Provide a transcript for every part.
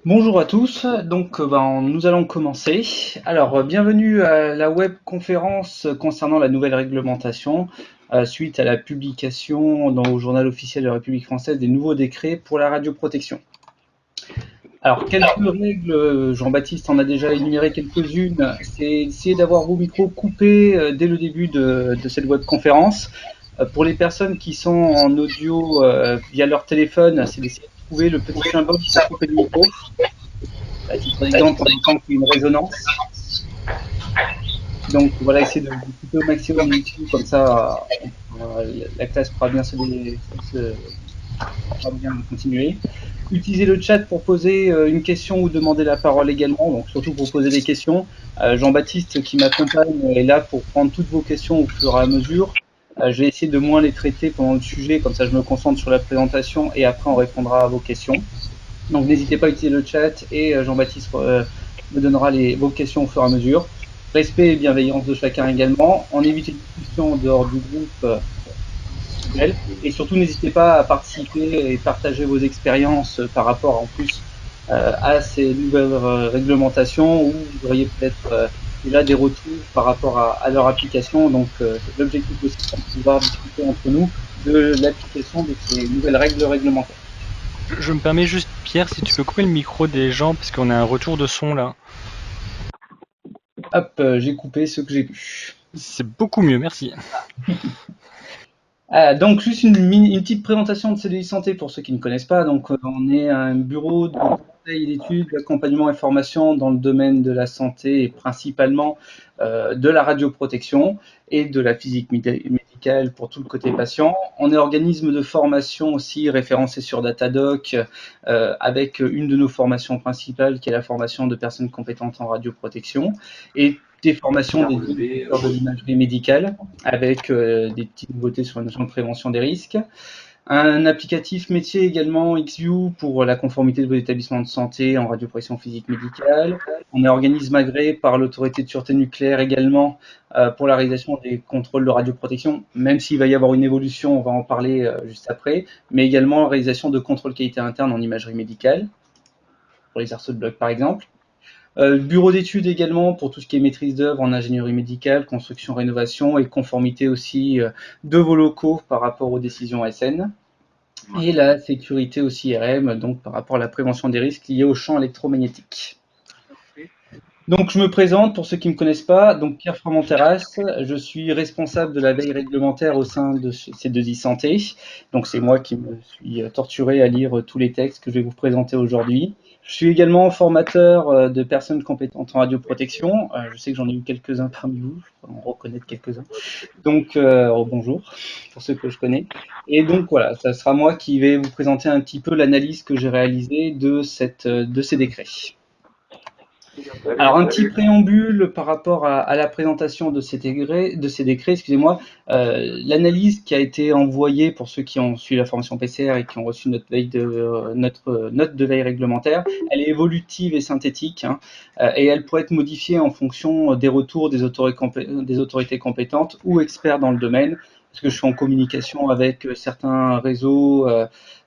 Bonjour à tous, nous allons commencer. Bienvenue à la web conférence concernant la nouvelle réglementation suite à la publication au journal officiel de la République française des nouveaux décrets pour la radioprotection. Alors, quelques règles, Jean-Baptiste en a déjà énuméré quelques-unes, c'est essayer d'avoir vos micros coupés dès le début de cette web conférence. Pour les personnes qui sont en audio via leur téléphone, c'est d'essayer de trouver le petit symbole pour couper le micro. À titre d'exemple, on entend qu'il y a une résonance. Donc voilà, essayez de couper au maximum ici, comme ça la classe pourra bien pourra bien continuer. Utilisez le chat pour poser une question ou demander la parole également, donc surtout pour poser des questions. Jean-Baptiste qui m'accompagne est là pour prendre toutes vos questions au fur et à mesure. Je vais essayer de moins les traiter pendant le sujet, comme ça je me concentre sur la présentation et après on répondra à vos questions. Donc n'hésitez pas à utiliser le chat et Jean-Baptiste me donnera vos questions au fur et à mesure. Respect et bienveillance de chacun également. On évite les discussions en dehors du groupe et surtout n'hésitez pas à participer et partager vos expériences par rapport en plus à ces nouvelles réglementations où vous auriez peut-être déjà des retours par rapport à leur application. Donc l'objectif aussi c'est de pouvoir discuter entre nous de l'application de ces nouvelles règles réglementaires. Je me permets juste, Pierre, si tu peux couper le micro des gens, parce qu'on a un retour de son là. Hop, j'ai coupé ce que j'ai pu. C'est beaucoup mieux, merci. Donc juste une petite présentation de CDI Santé pour ceux qui ne connaissent pas. Donc on est un bureau de conseil et d'études, d'accompagnement et formation dans le domaine de la santé et principalement de la radioprotection et de la physique médicale pour tout le côté patient. On est organisme de formation aussi référencé sur Datadoc avec une de nos formations principales qui est la formation de personnes compétentes en radioprotection et des formations dédiées au secteur de l'imagerie médicale avec des petites nouveautés sur la notion de prévention des risques. Un applicatif métier également XView pour la conformité de vos établissements de santé en radioprotection physique médicale. On est organisme agréé par l'autorité de sûreté nucléaire également pour la réalisation des contrôles de radioprotection, même s'il va y avoir une évolution, on va en parler juste après, mais également la réalisation de contrôles qualité interne en imagerie médicale, pour les arceaux de bloc par exemple. Bureau d'études également pour tout ce qui est maîtrise d'œuvre en ingénierie médicale, construction, rénovation et conformité aussi de vos locaux par rapport aux décisions SN. Et la sécurité aussi RM, donc par rapport à la prévention des risques liés au champ électromagnétique. Donc je me présente pour ceux qui ne me connaissent pas, donc Pierre Fromenteras, je suis responsable de la veille réglementaire au sein de C2I Santé. Donc c'est moi qui me suis torturé à lire tous les textes que je vais vous présenter aujourd'hui. Je suis également formateur de personnes compétentes en radioprotection. Je sais que j'en ai eu quelques-uns parmi vous, je peux en reconnaître quelques-uns. Donc bonjour pour ceux que je connais. Et donc voilà, ça sera moi qui vais vous présenter un petit peu l'analyse que j'ai réalisée de ces décrets. Alors un petit préambule par rapport à la présentation de ces décrets, excusez-moi. L'analyse qui a été envoyée pour ceux qui ont suivi la formation PCR et qui ont reçu notre note de veille réglementaire, elle est évolutive et synthétique, hein, et elle pourrait être modifiée en fonction des retours des autorités compétentes ou experts dans le domaine, parce que je suis en communication avec certains réseaux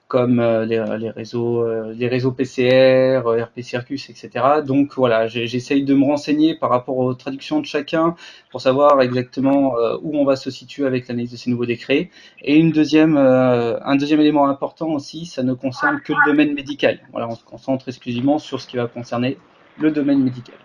comme les réseaux PCR, RP Circus, etc. Donc voilà, j'essaye de me renseigner par rapport aux traductions de chacun pour savoir exactement où on va se situer avec l'analyse de ces nouveaux décrets. Et un deuxième élément important aussi, ça ne concerne que le domaine médical. Voilà, on se concentre exclusivement sur ce qui va concerner le domaine médical.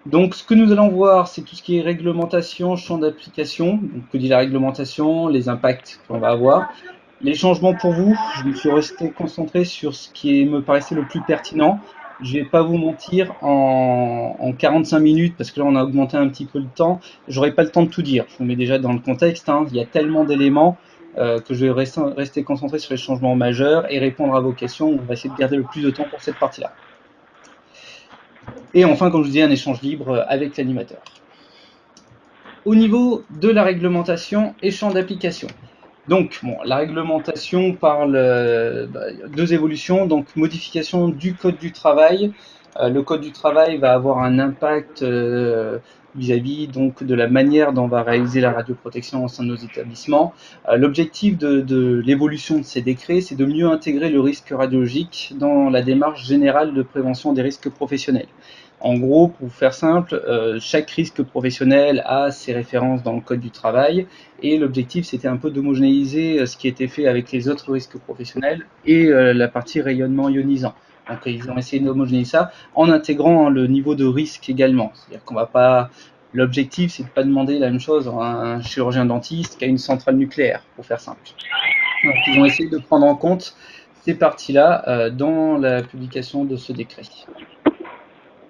Donc, ce que nous allons voir, c'est tout ce qui est réglementation, champ d'application. Donc, que dit la réglementation, les impacts qu'on va avoir. Les changements pour vous, je me suis resté concentré sur ce qui me paraissait le plus pertinent. Je vais pas vous mentir, en 45 minutes, parce que là on a augmenté un petit peu le temps, j'aurai pas le temps de tout dire. Je vous mets déjà dans le contexte, hein, il y a tellement d'éléments que je vais rester concentré sur les changements majeurs et répondre à vos questions. On va essayer de garder le plus de temps pour cette partie-là. Et enfin, comme je vous disais, un échange libre avec l'animateur. Au niveau de la réglementation et champ d'application. Donc, bon, la réglementation parle deux évolutions, donc modification du code du travail Le code du travail va avoir un impact vis-à-vis donc de la manière dont on va réaliser la radioprotection au sein de nos établissements. L'objectif de l'évolution de ces décrets, c'est de mieux intégrer le risque radiologique dans la démarche générale de prévention des risques professionnels. En gros, pour faire simple, chaque risque professionnel a ses références dans le code du travail et l'objectif c'était un peu d'homogénéiser ce qui était fait avec les autres risques professionnels et la partie rayonnement ionisant. Donc ils ont essayé d'homogénéiser ça en intégrant le niveau de risque également. C'est-à-dire qu'on va pas. L'objectif c'est de pas demander la même chose à un chirurgien dentiste qu'à une centrale nucléaire, pour faire simple. Donc ils ont essayé de prendre en compte ces parties-là dans la publication de ce décret.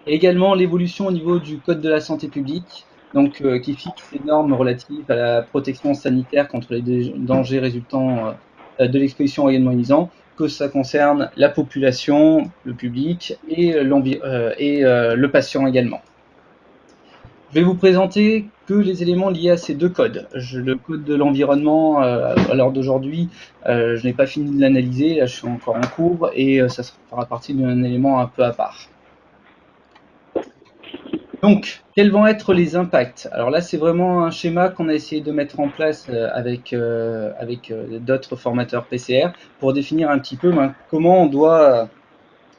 Et également l'évolution au niveau du Code de la santé publique, donc qui fixe les normes relatives à la protection sanitaire contre les dangers résultant de l'exposition au rayonnement ionisant, que ça concerne la population, le public et le patient également. Je vais vous présenter que les éléments liés à ces deux codes. Le code de l'environnement, à l'heure d'aujourd'hui, je n'ai pas fini de l'analyser, là je suis encore en cours et ça fera partie d'un élément un peu à part. Donc, quels vont être les impacts? Alors là, c'est vraiment un schéma qu'on a essayé de mettre en place avec d'autres formateurs PCR pour définir un petit peu comment on doit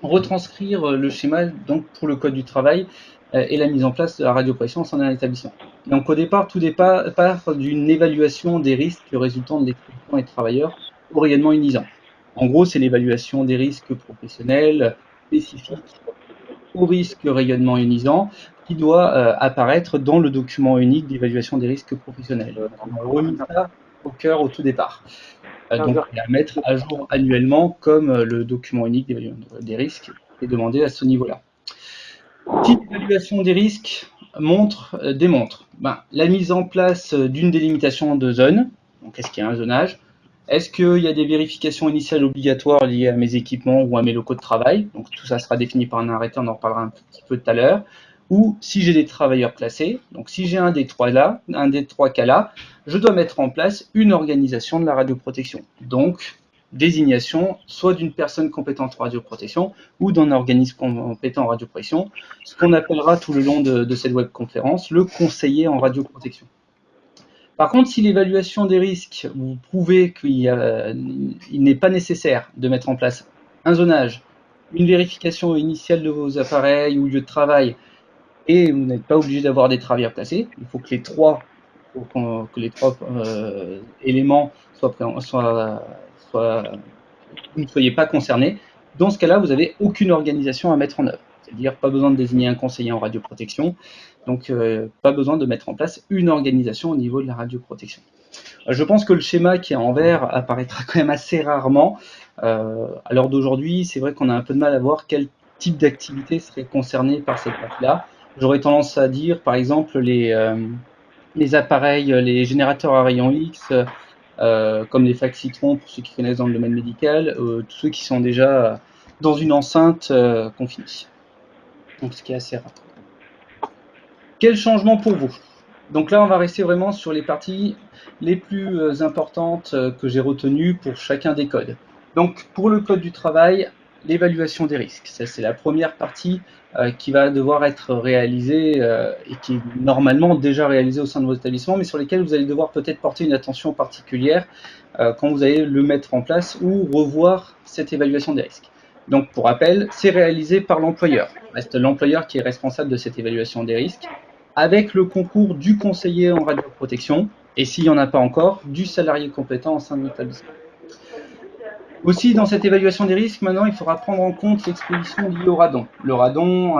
retranscrire le schéma donc, pour le code du travail et la mise en place de la radiopression au sein d'un établissement. Donc au départ, tout part d'une évaluation des risques résultant de l'exposition des travailleurs au rayonnement ionisant. En gros, c'est l'évaluation des risques professionnels spécifiques au risque rayonnement ionisant qui doit apparaître dans le document unique d'évaluation des risques professionnels. On a remis ça au cœur au tout départ. Donc, à mettre à jour annuellement comme le document unique d'évaluation des risques est demandé à ce niveau-là. Si l'évaluation des risques démontre la mise en place d'une délimitation de zones, donc est-ce qu'il y a un zonage? Est-ce qu'il y a des vérifications initiales obligatoires liées à mes équipements ou à mes locaux de travail? Donc tout ça sera défini par un arrêté, on en reparlera un petit peu tout à l'heure. Ou si j'ai des travailleurs classés, donc si j'ai un des trois cas là, je dois mettre en place une organisation de la radioprotection. Donc désignation soit d'une personne compétente en radioprotection ou d'un organisme compétent en radioprotection, ce qu'on appellera tout le long de cette webconférence le conseiller en radioprotection. Par contre, si l'évaluation des risques, vous prouvez qu'il n'est pas nécessaire de mettre en place un zonage, une vérification initiale de vos appareils ou lieu de travail, et vous n'êtes pas obligé d'avoir des travailleurs placés, il faut que les trois éléments vous ne soyez pas concernés. Dans ce cas-là, vous n'avez aucune organisation à mettre en œuvre. C'est-à-dire pas besoin de désigner un conseiller en radioprotection, donc pas besoin de mettre en place une organisation au niveau de la radioprotection. Je pense que le schéma qui est en vert apparaîtra quand même assez rarement. À l'heure d'aujourd'hui, c'est vrai qu'on a un peu de mal à voir quel type d'activité serait concerné par cette partie-là. J'aurais tendance à dire, par exemple, les appareils, les générateurs à rayons X, comme les facs Citron, pour ceux qui connaissent dans le domaine médical, tous ceux qui sont déjà dans une enceinte confinée. Donc, ce qui est assez rare. Quel changement pour vous? Donc là, on va rester vraiment sur les parties les plus importantes que j'ai retenues pour chacun des codes. Donc, pour le code du travail, l'évaluation des risques. Ça, c'est la première partie qui va devoir être réalisée et qui est normalement déjà réalisée au sein de vos établissements, mais sur lesquels vous allez devoir peut-être porter une attention particulière quand vous allez le mettre en place ou revoir cette évaluation des risques. Donc, pour rappel, c'est réalisé par l'employeur. Reste l'employeur qui est responsable de cette évaluation des risques, avec le concours du conseiller en radioprotection, et s'il n'y en a pas encore, du salarié compétent au sein de l'établissement. Aussi, dans cette évaluation des risques, maintenant, il faudra prendre en compte l'exposition liée au radon. Le radon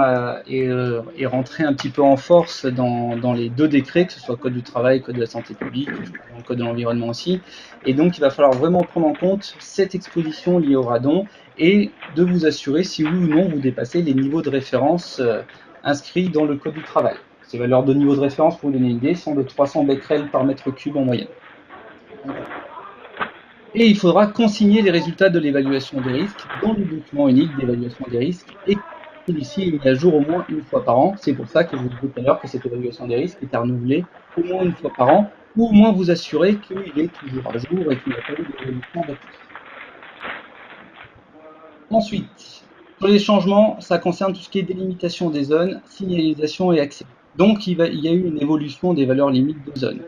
est rentré un petit peu en force dans les deux décrets, que ce soit Code du travail, Code de la santé publique, Code de l'environnement aussi. Et donc, il va falloir vraiment prendre en compte cette exposition liée au radon et de vous assurer si oui ou non vous dépassez les niveaux de référence inscrits dans le Code du travail. Ces valeurs de niveau de référence, pour vous donner une idée, sont de 300 becquerels par mètre cube en moyenne. Et il faudra consigner les résultats de l'évaluation des risques dans le document unique d'évaluation des risques et celui-ci est mis à jour au moins une fois par an. C'est pour ça que je vous disais tout à l'heure que cette évaluation des risques est à renouveler au moins une fois par an, ou au moins vous assurer qu'il est toujours à jour et qu'il n'y a pas eu d'évolution d'actifs. Ensuite, Sur les changements, ça concerne tout ce qui est délimitation des zones, signalisation et accès. Donc il y a eu une évolution des valeurs limites de zones.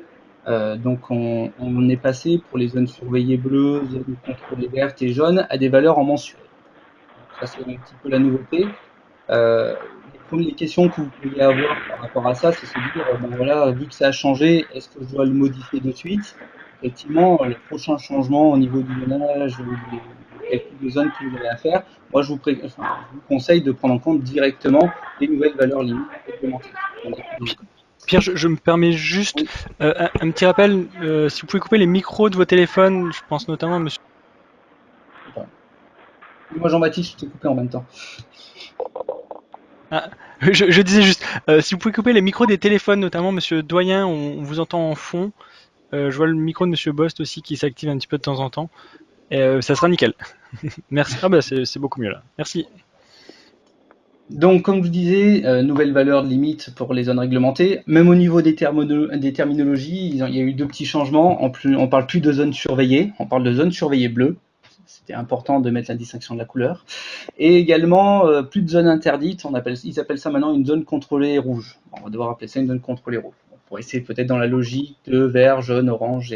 Donc on est passé pour les zones surveillées bleues, zones contrôlées vertes et jaunes à des valeurs en mensuel. Ça c'est un petit peu la nouveauté. Les questions que vous pourriez avoir par rapport à ça, c'est se dire, ben voilà, vu que ça a changé, est-ce que je dois le modifier de suite? Effectivement, le prochain changement au niveau du zonage ou du calcul de zone que vous avez à faire, moi je vous conseille de prendre en compte directement les nouvelles valeurs limites réglementées. Pierre, je me permets juste Oui. un petit rappel. Si vous pouvez couper les micros de vos téléphones, je pense notamment à monsieur. Moi Jean-Baptiste, je t'ai coupé en même temps. Ah, je disais juste, si vous pouvez couper les micros des téléphones, notamment monsieur Doyen, on vous entend en fond. Je vois le micro de monsieur Bost aussi qui s'active un petit peu de temps en temps. Et ça sera nickel. Merci. Ah bah c'est beaucoup mieux là. Merci. Donc, comme je vous disais, nouvelle valeur de limite pour les zones réglementées. Même au niveau des terminologies, il y a eu deux petits changements. On parle plus de zones surveillées, on parle de zones surveillées bleues. C'était important de mettre la distinction de la couleur. Et également, plus de zones interdites. Ils appellent ça maintenant une zone contrôlée rouge. On va devoir appeler ça une zone contrôlée rouge. Pour essayer peut-être dans la logique de vert, jaune, orange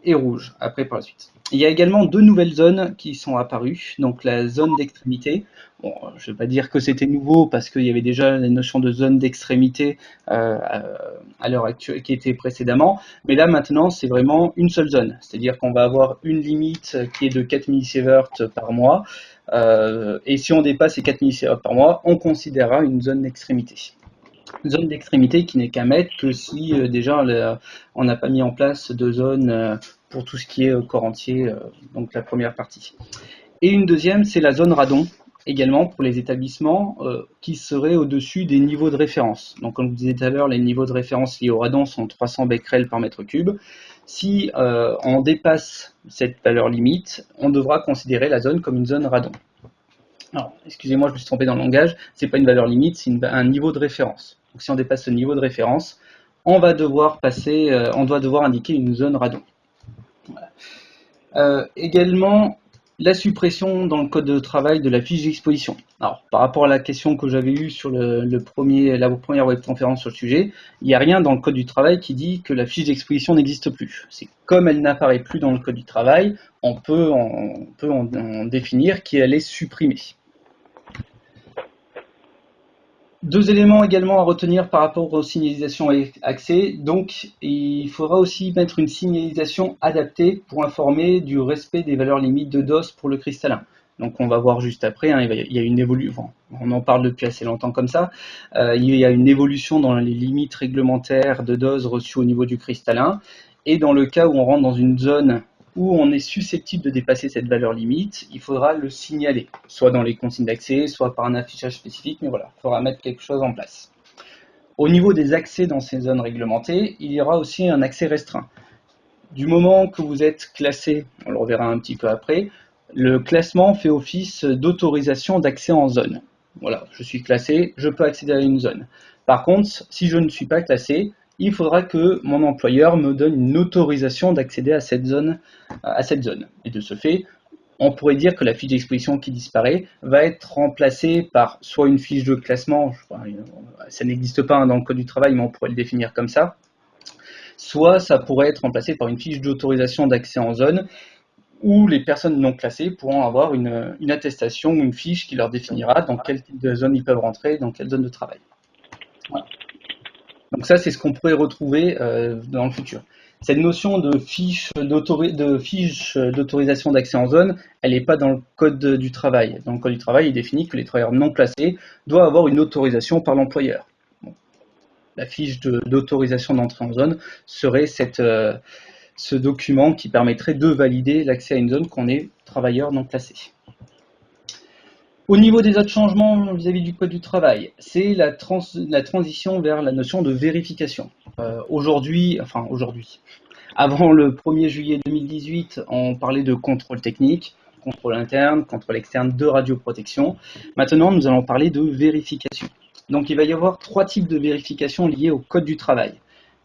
et rouge, après par la suite. Il y a également deux nouvelles zones qui sont apparues, donc la zone d'extrémité. Bon, je ne vais pas dire que c'était nouveau parce qu'il y avait déjà la notion de zone d'extrémité à l'heure actuelle qui était précédemment, mais là maintenant c'est vraiment une seule zone, c'est-à-dire qu'on va avoir une limite qui est de 4 millisieverts par mois, et si on dépasse ces 4 millisieverts par mois, on considérera une zone d'extrémité. Zone d'extrémité qui n'est qu'à mettre que si déjà on n'a pas mis en place de zone pour tout ce qui est corps entier, donc la première partie. Et une deuxième, c'est la zone radon, également pour les établissements qui seraient au-dessus des niveaux de référence. Donc comme je vous disais tout à l'heure, les niveaux de référence liés au radon sont 300 becquerels par mètre cube. Si on dépasse cette valeur limite, on devra considérer la zone comme une zone radon. Alors, excusez-moi, je me suis trompé dans le langage, c'est pas une valeur limite, c'est un niveau de référence. Donc si on dépasse ce niveau de référence, on doit devoir indiquer une zone radon. Voilà. Également, la suppression dans le code de travail de la fiche d'exposition. Alors, par rapport à la question que j'avais eue sur la première webconférence sur le sujet, il n'y a rien dans le code du travail qui dit que la fiche d'exposition n'existe plus. C'est comme elle n'apparaît plus dans le code du travail, on peut en définir qu'elle est supprimée. Deux éléments également à retenir par rapport aux signalisations accès. Donc, il faudra aussi mettre une signalisation adaptée pour informer du respect des valeurs limites de dose pour le cristallin. Donc, on va voir juste après, hein, il y a une évolution, on en parle depuis assez longtemps comme ça, il y a une évolution dans les limites réglementaires de dose reçues au niveau du cristallin. Et dans le cas où on rentre dans une zone où on est susceptible de dépasser cette valeur limite, il faudra le signaler, soit dans les consignes d'accès, soit par un affichage spécifique, mais voilà, il faudra mettre quelque chose en place. Au niveau des accès dans ces zones réglementées, il y aura aussi un accès restreint. Du moment que vous êtes classé, on le reverra un petit peu après, le classement fait office d'autorisation d'accès en zone. Voilà, je suis classé, je peux accéder à une zone. Par contre, si je ne suis pas classé, il faudra que mon employeur me donne une autorisation d'accéder à cette zone. Et de ce fait, on pourrait dire que la fiche d'exposition qui disparaît va être remplacée par soit une fiche de classement, ça n'existe pas dans le code du travail, mais on pourrait le définir comme ça, soit ça pourrait être remplacé par une fiche d'autorisation d'accès en zone, où les personnes non classées pourront avoir une attestation ou une fiche qui leur définira dans quel type de zone ils peuvent rentrer, dans quelle zone de travail. Voilà. Donc ça, c'est ce qu'on pourrait retrouver dans le futur. Cette notion de fiche d'autorisation d'accès en zone, elle n'est pas dans le code du travail. Dans le code du travail, il définit que les travailleurs non classés doivent avoir une autorisation par l'employeur. Bon. La fiche d'autorisation d'entrée en zone serait ce document qui permettrait de valider l'accès à une zone qu'on est travailleur non classé. Au niveau des autres changements vis-à-vis du code du travail, c'est la transition vers la notion de vérification. Aujourd'hui, avant le 1er juillet 2018, on parlait de contrôle technique, contrôle interne, contrôle externe de radioprotection. Maintenant, nous allons parler de vérification. Donc, il va y avoir trois types de vérification liées au code du travail.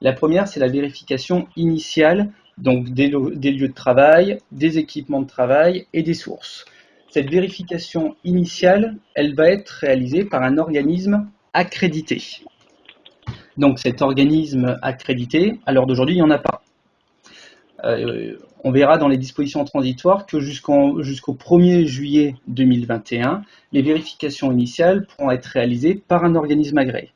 La première, c'est la vérification initiale, donc des lieux de travail, des équipements de travail et des sources. Cette vérification initiale, elle va être réalisée par un organisme accrédité. Donc cet organisme accrédité, à l'heure d'aujourd'hui, il n'y en a pas. On verra dans les dispositions transitoires que jusqu'au 1er juillet 2021, les vérifications initiales pourront être réalisées par un organisme agréé.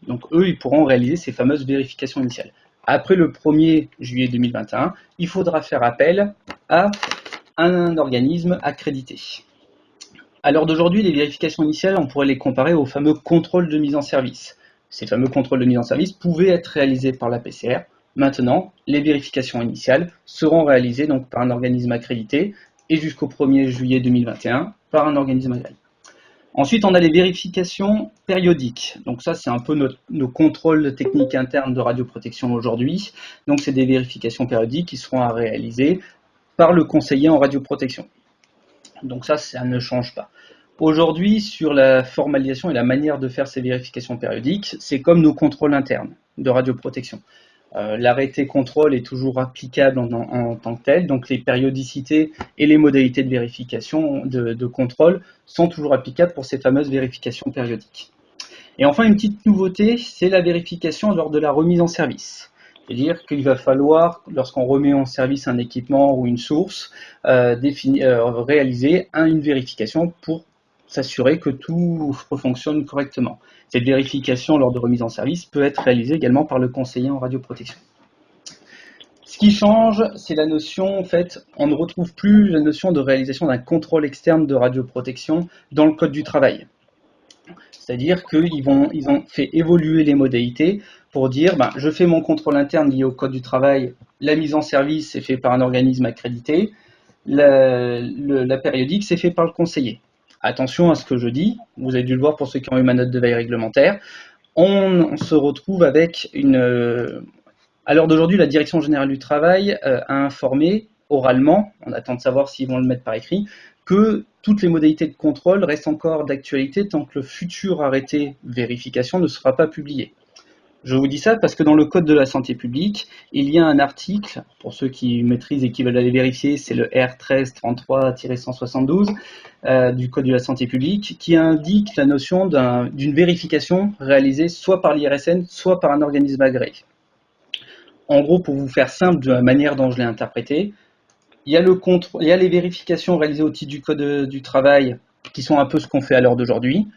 Donc eux, ils pourront réaliser ces fameuses vérifications initiales. Après le 1er juillet 2021, il faudra faire appel à un organisme accrédité. À l'heure d'aujourd'hui, les vérifications initiales, on pourrait les comparer aux fameux contrôles de mise en service. Ces fameux contrôles de mise en service pouvaient être réalisés par la PCR. Maintenant, les vérifications initiales seront réalisées donc par un organisme accrédité et jusqu'au 1er juillet 2021 par un organisme agréé. Ensuite, on a les vérifications périodiques. Donc ça, c'est un peu nos contrôles techniques internes de radioprotection aujourd'hui. Donc c'est des vérifications périodiques qui seront à réaliser par le conseiller en radioprotection. Donc ça ne change pas. Aujourd'hui, sur la formalisation et la manière de faire ces vérifications périodiques, c'est comme nos contrôles internes de radioprotection. L'arrêté contrôle est toujours applicable en tant que tel, donc les périodicités et les modalités de vérification, de contrôle sont toujours applicables pour ces fameuses vérifications périodiques. Et enfin, une petite nouveauté, c'est la vérification lors de la remise en service. C'est-à-dire qu'il va falloir, lorsqu'on remet en service un équipement ou une source, réaliser une vérification pour s'assurer que tout fonctionne correctement. Cette vérification lors de remise en service peut être réalisée également par le conseiller en radioprotection. Ce qui change, c'est la notion, en fait, on ne retrouve plus la notion de réalisation d'un contrôle externe de radioprotection dans le Code du travail. C'est-à-dire qu'ils ont fait évoluer les modalités pour dire, je fais mon contrôle interne lié au Code du travail, la mise en service est fait par un organisme accrédité, la périodique c'est fait par le conseiller. Attention à ce que je dis, vous avez dû le voir pour ceux qui ont eu ma note de veille réglementaire, on se retrouve avec à l'heure d'aujourd'hui, la Direction générale du travail a informé oralement, on attend de savoir s'ils vont le mettre par écrit, que toutes les modalités de contrôle restent encore d'actualité tant que le futur arrêté vérification ne sera pas publié. Je vous dis ça parce que dans le Code de la santé publique, il y a un article, pour ceux qui maîtrisent et qui veulent aller vérifier, c'est le R1333-172 du Code de la santé publique, qui indique la notion d'une vérification réalisée soit par l'IRSN, soit par un organisme agréé. En gros, pour vous faire simple de la manière dont je l'ai interprété, il y a les vérifications réalisées au titre du Code du travail, qui sont un peu ce qu'on fait à l'heure d'aujourd'hui.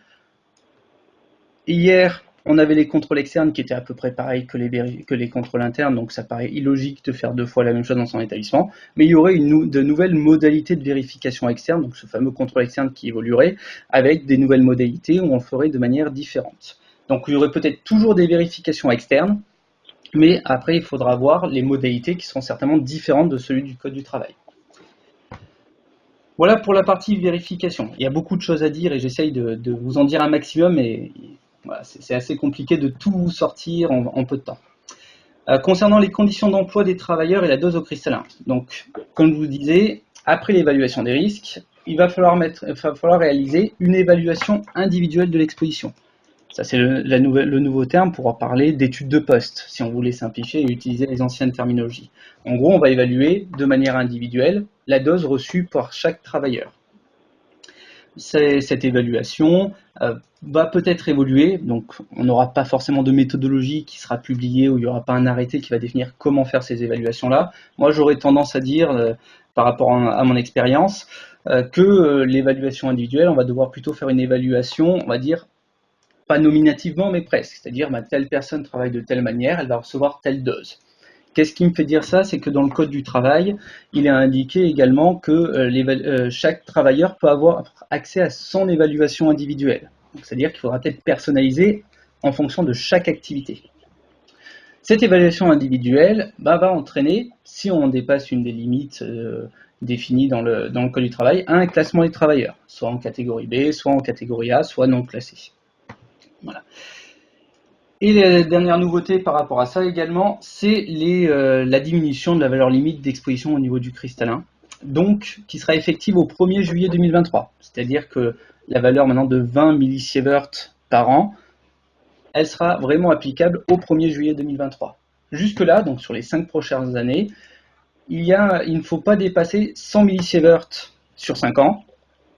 Hier, on avait les contrôles externes qui étaient à peu près pareils que les contrôles internes, donc ça paraît illogique de faire 2 fois la même chose dans son établissement. Mais il y aurait de nouvelles modalités de vérification externe, donc ce fameux contrôle externe qui évoluerait, avec des nouvelles modalités où on le ferait de manière différente. Donc il y aurait peut-être toujours des vérifications externes, mais après il faudra voir les modalités qui seront certainement différentes de celui du Code du travail. Voilà pour la partie vérification. Il y a beaucoup de choses à dire et j'essaye de vous en dire un maximum, mais voilà, c'est assez compliqué de tout vous sortir en peu de temps. Concernant les conditions d'emploi des travailleurs et la dose au cristallin. Donc, comme je vous disais, après l'évaluation des risques, il va falloir réaliser une évaluation individuelle de l'exposition. Ça, c'est le nouveau terme pour parler d'études de poste, si on voulait simplifier et utiliser les anciennes terminologies. En gros, on va évaluer de manière individuelle la dose reçue par chaque travailleur. Cette évaluation va peut-être évoluer, donc on n'aura pas forcément de méthodologie qui sera publiée ou il n'y aura pas un arrêté qui va définir comment faire ces évaluations-là. Moi, j'aurais tendance à dire, par rapport à mon expérience, que l'évaluation individuelle, on va devoir plutôt faire une évaluation, on va dire, pas nominativement, mais presque. C'est-à-dire, telle personne travaille de telle manière, elle va recevoir telle dose. Qu'est-ce qui me fait dire ça? C'est que dans le Code du travail, il est indiqué également que chaque travailleur peut avoir accès à son évaluation individuelle. C'est-à-dire qu'il faudra peut-être personnaliser en fonction de chaque activité. Cette évaluation individuelle va entraîner, si on dépasse une des limites définies dans le Code du travail, un classement des travailleurs, soit en catégorie B, soit en catégorie A, soit non classé. Voilà. Et la dernière nouveauté par rapport à ça également, c'est la diminution de la valeur limite d'exposition au niveau du cristallin, donc qui sera effective au 1er juillet 2023. C'est-à-dire que la valeur maintenant de 20 millisieverts par an, elle sera vraiment applicable au 1er juillet 2023. Jusque-là, donc sur les 5 prochaines années, il ne faut pas dépasser 100 millisieverts sur 5 ans,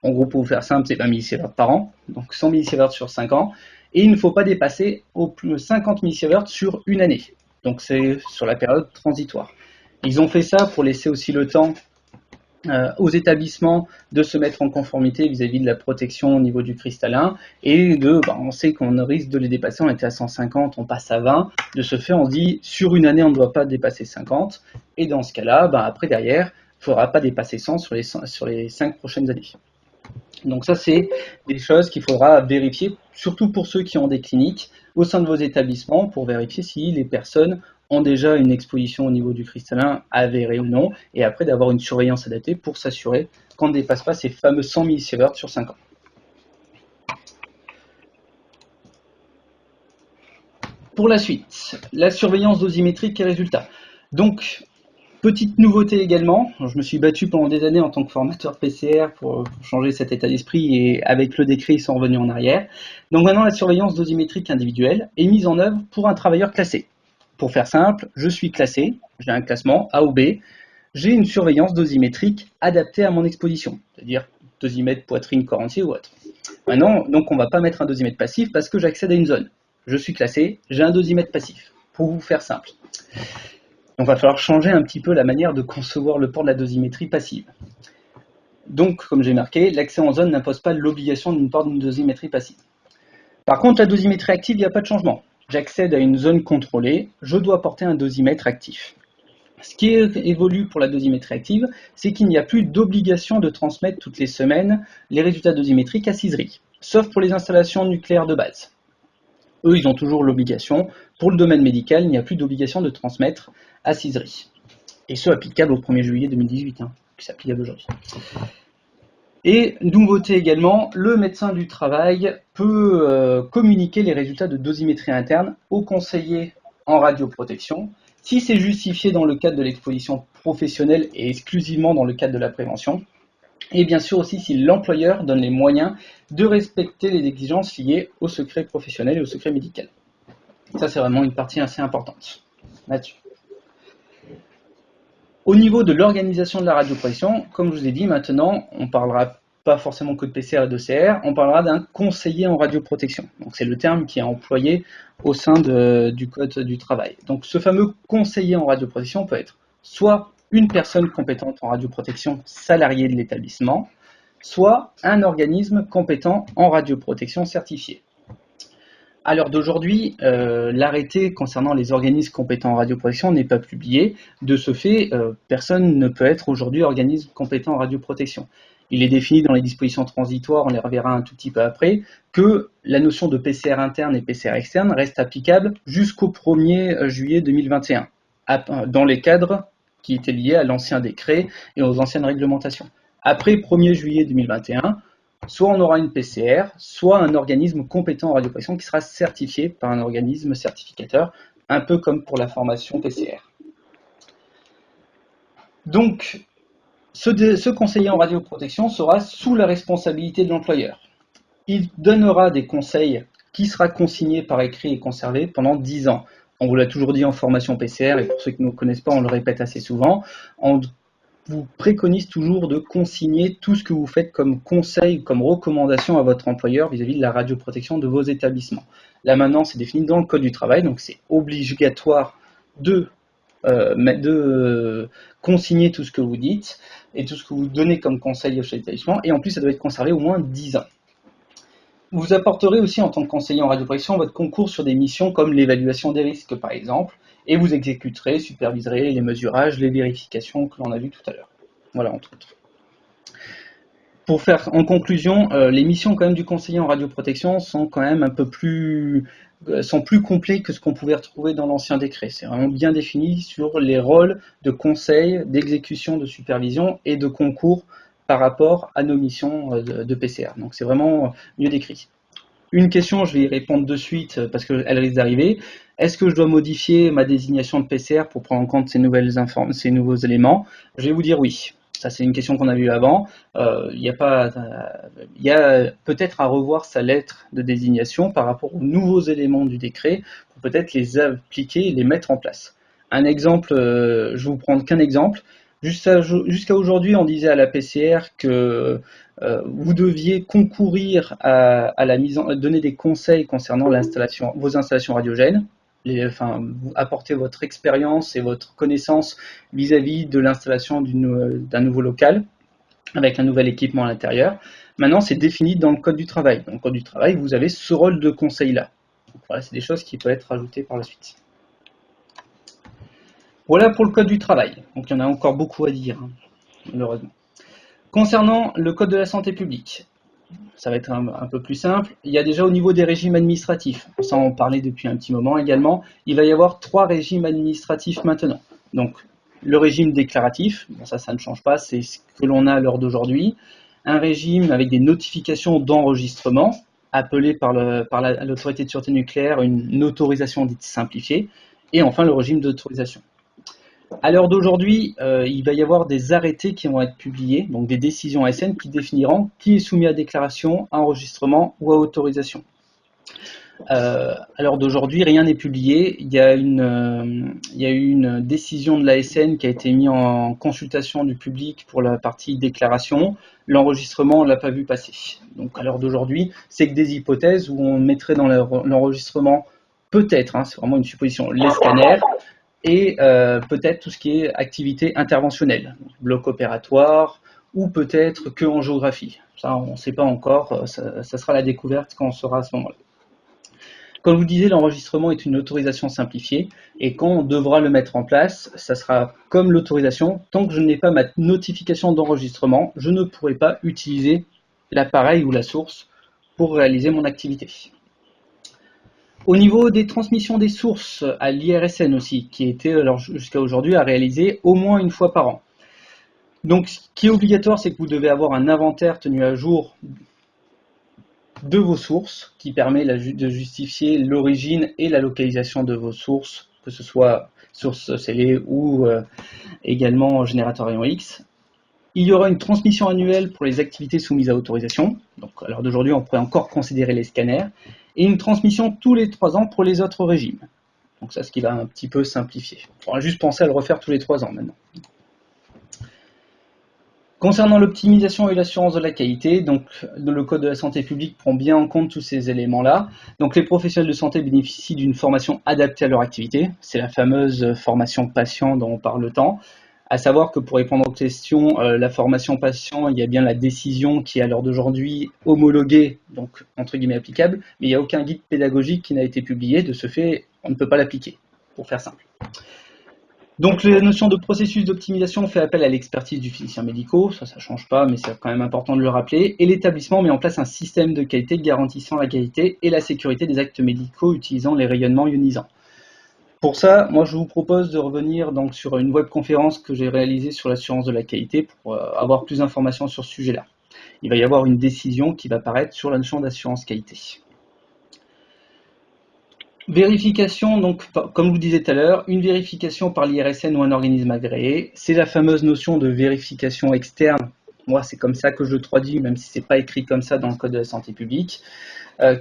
En gros, pour vous faire simple, c'est 20 millisieverts par an, donc 100 millisieverts sur 5 ans, et il ne faut pas dépasser au plus 50 millisieverts sur une année. Donc c'est sur la période transitoire. Ils ont fait ça pour laisser aussi le temps aux établissements de se mettre en conformité vis-à-vis de la protection au niveau du cristallin, et on sait qu'on risque de les dépasser, on était à 150, on passe à 20, de ce fait on se dit sur une année on ne doit pas dépasser 50, et dans ce cas-là, après derrière, il ne faudra pas dépasser 100 sur les 5 prochaines années. Donc ça, c'est des choses qu'il faudra vérifier, surtout pour ceux qui ont des cliniques au sein de vos établissements, pour vérifier si les personnes ont déjà une exposition au niveau du cristallin avérée ou non, et après d'avoir une surveillance adaptée pour s'assurer qu'on ne dépasse pas ces fameux 100 millisieverts sur 5 ans. Pour la suite, la surveillance dosimétrique et résultats. Donc, petite nouveauté également, je me suis battu pendant des années en tant que formateur PCR pour changer cet état d'esprit, et avec le décret ils sont revenus en arrière. Donc maintenant la surveillance dosimétrique individuelle est mise en œuvre pour un travailleur classé. Pour faire simple, je suis classé, j'ai un classement A ou B, j'ai une surveillance dosimétrique adaptée à mon exposition, c'est-à-dire dosimètre poitrine, corps entier ou autre. Maintenant, donc on ne va pas mettre un dosimètre passif parce que j'accède à une zone. Je suis classé, j'ai un dosimètre passif, pour vous faire simple. Donc il va falloir changer un petit peu la manière de concevoir le port de la dosimétrie passive. Donc, comme j'ai marqué, l'accès en zone n'impose pas l'obligation d'une port d'une dosimétrie passive. Par contre, la dosimétrie active, il n'y a pas de changement. J'accède à une zone contrôlée, je dois porter un dosimètre actif. Ce qui évolue pour la dosimétrie active, c'est qu'il n'y a plus d'obligation de transmettre toutes les semaines les résultats dosimétriques à ciserie, sauf pour les installations nucléaires de base. Eux, ils ont toujours l'obligation. Pour le domaine médical, il n'y a plus d'obligation de transmettre à ciserie. Et ce, applicable au 1er juillet 2018, qui s'applique aujourd'hui. Et nouveauté également, le médecin du travail peut communiquer les résultats de dosimétrie interne au conseiller en radioprotection, si c'est justifié dans le cadre de l'exposition professionnelle et exclusivement dans le cadre de la prévention, et bien sûr aussi si l'employeur donne les moyens de respecter les exigences liées au secret professionnel et au secret médical. Ça, c'est vraiment une partie assez importante là-dessus. Au niveau de l'organisation de la radioprotection, comme je vous ai dit, maintenant, on ne parlera pas forcément que de PCR et d'ECR, on parlera d'un conseiller en radioprotection. Donc c'est le terme qui est employé au sein du Code du travail. Donc ce fameux conseiller en radioprotection peut être soit une personne compétente en radioprotection salariée de l'établissement, soit un organisme compétent en radioprotection certifié. À l'heure d'aujourd'hui, l'arrêté concernant les organismes compétents en radioprotection n'est pas publié. De ce fait, personne ne peut être aujourd'hui organisme compétent en radioprotection. Il est défini dans les dispositions transitoires, on les reverra un tout petit peu après, que la notion de PCR interne et PCR externe reste applicable jusqu'au 1er juillet 2021, dans les cadres qui étaient liés à l'ancien décret et aux anciennes réglementations. Après 1er juillet 2021, soit on aura une PCR, soit un organisme compétent en radioprotection qui sera certifié par un organisme certificateur, un peu comme pour la formation PCR. Donc, ce conseiller en radioprotection sera sous la responsabilité de l'employeur. Il donnera des conseils qui sera consigné par écrit et conservé pendant 10 ans. On vous l'a toujours dit en formation PCR, et pour ceux qui ne connaissent pas, on le répète assez souvent, on vous préconise toujours de consigner tout ce que vous faites comme conseil, comme recommandation à votre employeur vis-à-vis de la radioprotection de vos établissements. Là maintenant, c'est défini dans le Code du travail, donc c'est obligatoire de consigner tout ce que vous dites et tout ce que vous donnez comme conseil au chef d'établissement, et en plus ça doit être conservé au moins 10 ans. Vous apporterez aussi en tant que conseiller en radioprotection votre concours sur des missions comme l'évaluation des risques par exemple, et vous exécuterez, superviserez les mesurages, les vérifications que l'on a vues tout à l'heure. Voilà, entre autres. Pour faire en conclusion, les missions quand même du conseiller en radioprotection sont quand même un peu plus complets que ce qu'on pouvait retrouver dans l'ancien décret. C'est vraiment bien défini sur les rôles de conseil, d'exécution, de supervision et de concours par rapport à nos missions de PCR. Donc c'est vraiment mieux décrit. Une question, je vais y répondre de suite parce qu'elle risque d'arriver. Est-ce que je dois modifier ma désignation de PCR pour prendre en compte ces nouveaux éléments? Je vais vous dire oui. Ça, c'est une question qu'on a vue avant. Il y a peut-être à revoir sa lettre de désignation par rapport aux nouveaux éléments du décret pour peut-être les appliquer et les mettre en place. Un exemple, je vais vous prendre qu'un exemple. Jusqu'à aujourd'hui, on disait à la PCR que vous deviez concourir à la donner des conseils concernant vos installations radiogènes, vous apporter votre expérience et votre connaissance vis-à-vis de l'installation d'un nouveau local avec un nouvel équipement à l'intérieur. Maintenant, c'est défini dans le code du travail. Dans le code du travail, vous avez ce rôle de conseil-là. Voilà, c'est des choses qui peuvent être rajoutées par la suite. Voilà pour le code du travail. Donc il y en a encore beaucoup à dire, hein, malheureusement. Concernant le code de la santé publique, ça va être un peu plus simple. Il y a déjà au niveau des régimes administratifs, ça on parlait depuis un petit moment également, il va y avoir 3 régimes administratifs maintenant. Donc le régime déclaratif, bon, ça ne change pas, c'est ce que l'on a à l'heure d'aujourd'hui. Un régime avec des notifications d'enregistrement, appelé par l'autorité de sûreté nucléaire une autorisation dite simplifiée. Et enfin le régime d'autorisation. À l'heure d'aujourd'hui, il va y avoir des arrêtés qui vont être publiés, donc des décisions ASN qui définiront qui est soumis à déclaration, à enregistrement ou à autorisation. À l'heure d'aujourd'hui, rien n'est publié. Il y a eu une décision de l'ASN qui a été mise en consultation du public pour la partie déclaration. L'enregistrement, on ne l'a pas vu passer. Donc à l'heure d'aujourd'hui, c'est que des hypothèses où on mettrait dans l'enregistrement, peut-être, hein, c'est vraiment une supposition, les scanners, et peut-être tout ce qui est activité interventionnelle, bloc opératoire, ou peut-être que en géographie. Ça, on ne sait pas encore, ça sera la découverte quand on sera à ce moment-là. Comme je vous disais, l'enregistrement est une autorisation simplifiée, et quand on devra le mettre en place, ça sera comme l'autorisation. Tant que je n'ai pas ma notification d'enregistrement, je ne pourrai pas utiliser l'appareil ou la source pour réaliser mon activité. Au niveau des transmissions des sources à l'IRSN aussi, qui était jusqu'à aujourd'hui à réaliser au moins une fois par an. Donc ce qui est obligatoire, c'est que vous devez avoir un inventaire tenu à jour de vos sources, qui permet de justifier l'origine et la localisation de vos sources, que ce soit source scellée ou également générateur rayon X. Il y aura une transmission annuelle pour les activités soumises à autorisation. Donc à l'heure d'aujourd'hui, on pourrait encore considérer les scanners. Et une transmission tous les 3 ans pour les autres régimes. Donc ça, ce qui va un petit peu simplifier. Il faudra juste penser à le refaire tous les 3 ans maintenant. Concernant l'optimisation et l'assurance de la qualité, donc le Code de la santé publique prend bien en compte tous ces éléments-là. Donc les professionnels de santé bénéficient d'une formation adaptée à leur activité. C'est la fameuse formation patient dont on parle tant. À savoir que pour répondre aux questions, la formation patient, il y a bien la décision qui est à l'heure d'aujourd'hui homologuée, donc entre guillemets applicable, mais il n'y a aucun guide pédagogique qui n'a été publié. De ce fait, on ne peut pas l'appliquer, pour faire simple. Donc la notion de processus d'optimisation fait appel à l'expertise du physicien médical, ça ne change pas, mais c'est quand même important de le rappeler, et l'établissement met en place un système de qualité garantissant la qualité et la sécurité des actes médicaux utilisant les rayonnements ionisants. Pour ça, moi je vous propose de revenir donc sur une webconférence que j'ai réalisée sur l'assurance de la qualité pour avoir plus d'informations sur ce sujet-là. Il va y avoir une décision qui va paraître sur la notion d'assurance qualité. Vérification, donc, comme je vous disais tout à l'heure, une vérification par l'IRSN ou un organisme agréé, c'est la fameuse notion de vérification externe. Moi, c'est comme ça que je le traduis, même si ce n'est pas écrit comme ça dans le Code de la santé publique,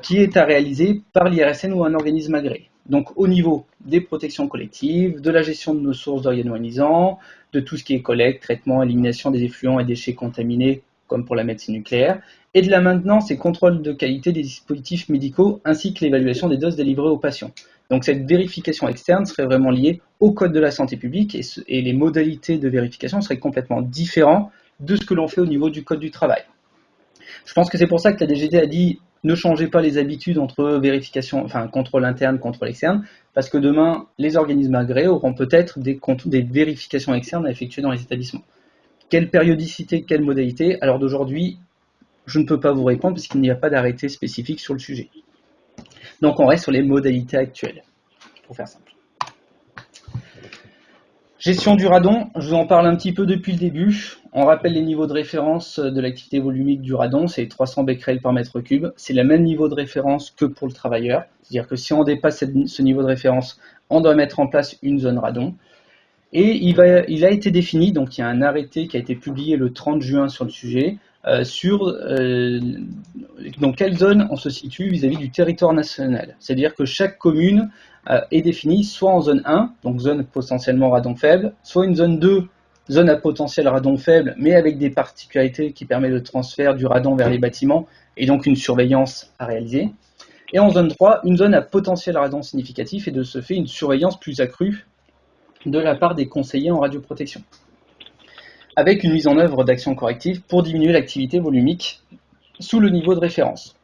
qui est à réaliser par l'IRSN ou un organisme agréé. Donc, au niveau des protections collectives, de la gestion de nos sources de rayonnements ionisants, de tout ce qui est collecte, traitement, élimination des effluents et déchets contaminés, comme pour la médecine nucléaire, et de la maintenance et contrôle de qualité des dispositifs médicaux, ainsi que l'évaluation des doses délivrées aux patients. Donc cette vérification externe serait vraiment liée au Code de la santé publique et les modalités de vérification seraient complètement différentes de ce que l'on fait au niveau du Code du travail. Je pense que c'est pour ça que la DGT a dit ne changez pas les habitudes entre vérification, enfin contrôle interne, contrôle externe, parce que demain, les organismes agréés auront peut-être des vérifications externes à effectuer dans les établissements. Quelle périodicité, quelle modalité? Alors d'aujourd'hui, je ne peux pas vous répondre parce qu'il n'y a pas d'arrêté spécifique sur le sujet. Donc on reste sur les modalités actuelles, pour faire simple. Gestion du radon, je vous en parle un petit peu depuis le début. On rappelle les niveaux de référence de l'activité volumique du radon, c'est 300 becquerels par mètre cube. C'est le même niveau de référence que pour le travailleur. C'est-à-dire que si on dépasse ce niveau de référence, on doit mettre en place une zone radon. Et il a été défini, donc il y a un arrêté qui a été publié le 30 juin sur le sujet, sur dans quelle zone on se situe vis-à-vis du territoire national. C'est-à-dire que chaque commune est définie soit en zone 1, donc zone potentiellement radon faible, soit une zone 2 zone à potentiel radon faible, mais avec des particularités qui permettent le transfert du radon vers les bâtiments et donc une surveillance à réaliser. Et en zone 3, une zone à potentiel radon significatif et de ce fait une surveillance plus accrue de la part des conseillers en radioprotection, avec une mise en œuvre d'actions correctives pour diminuer l'activité volumique sous le niveau de référence.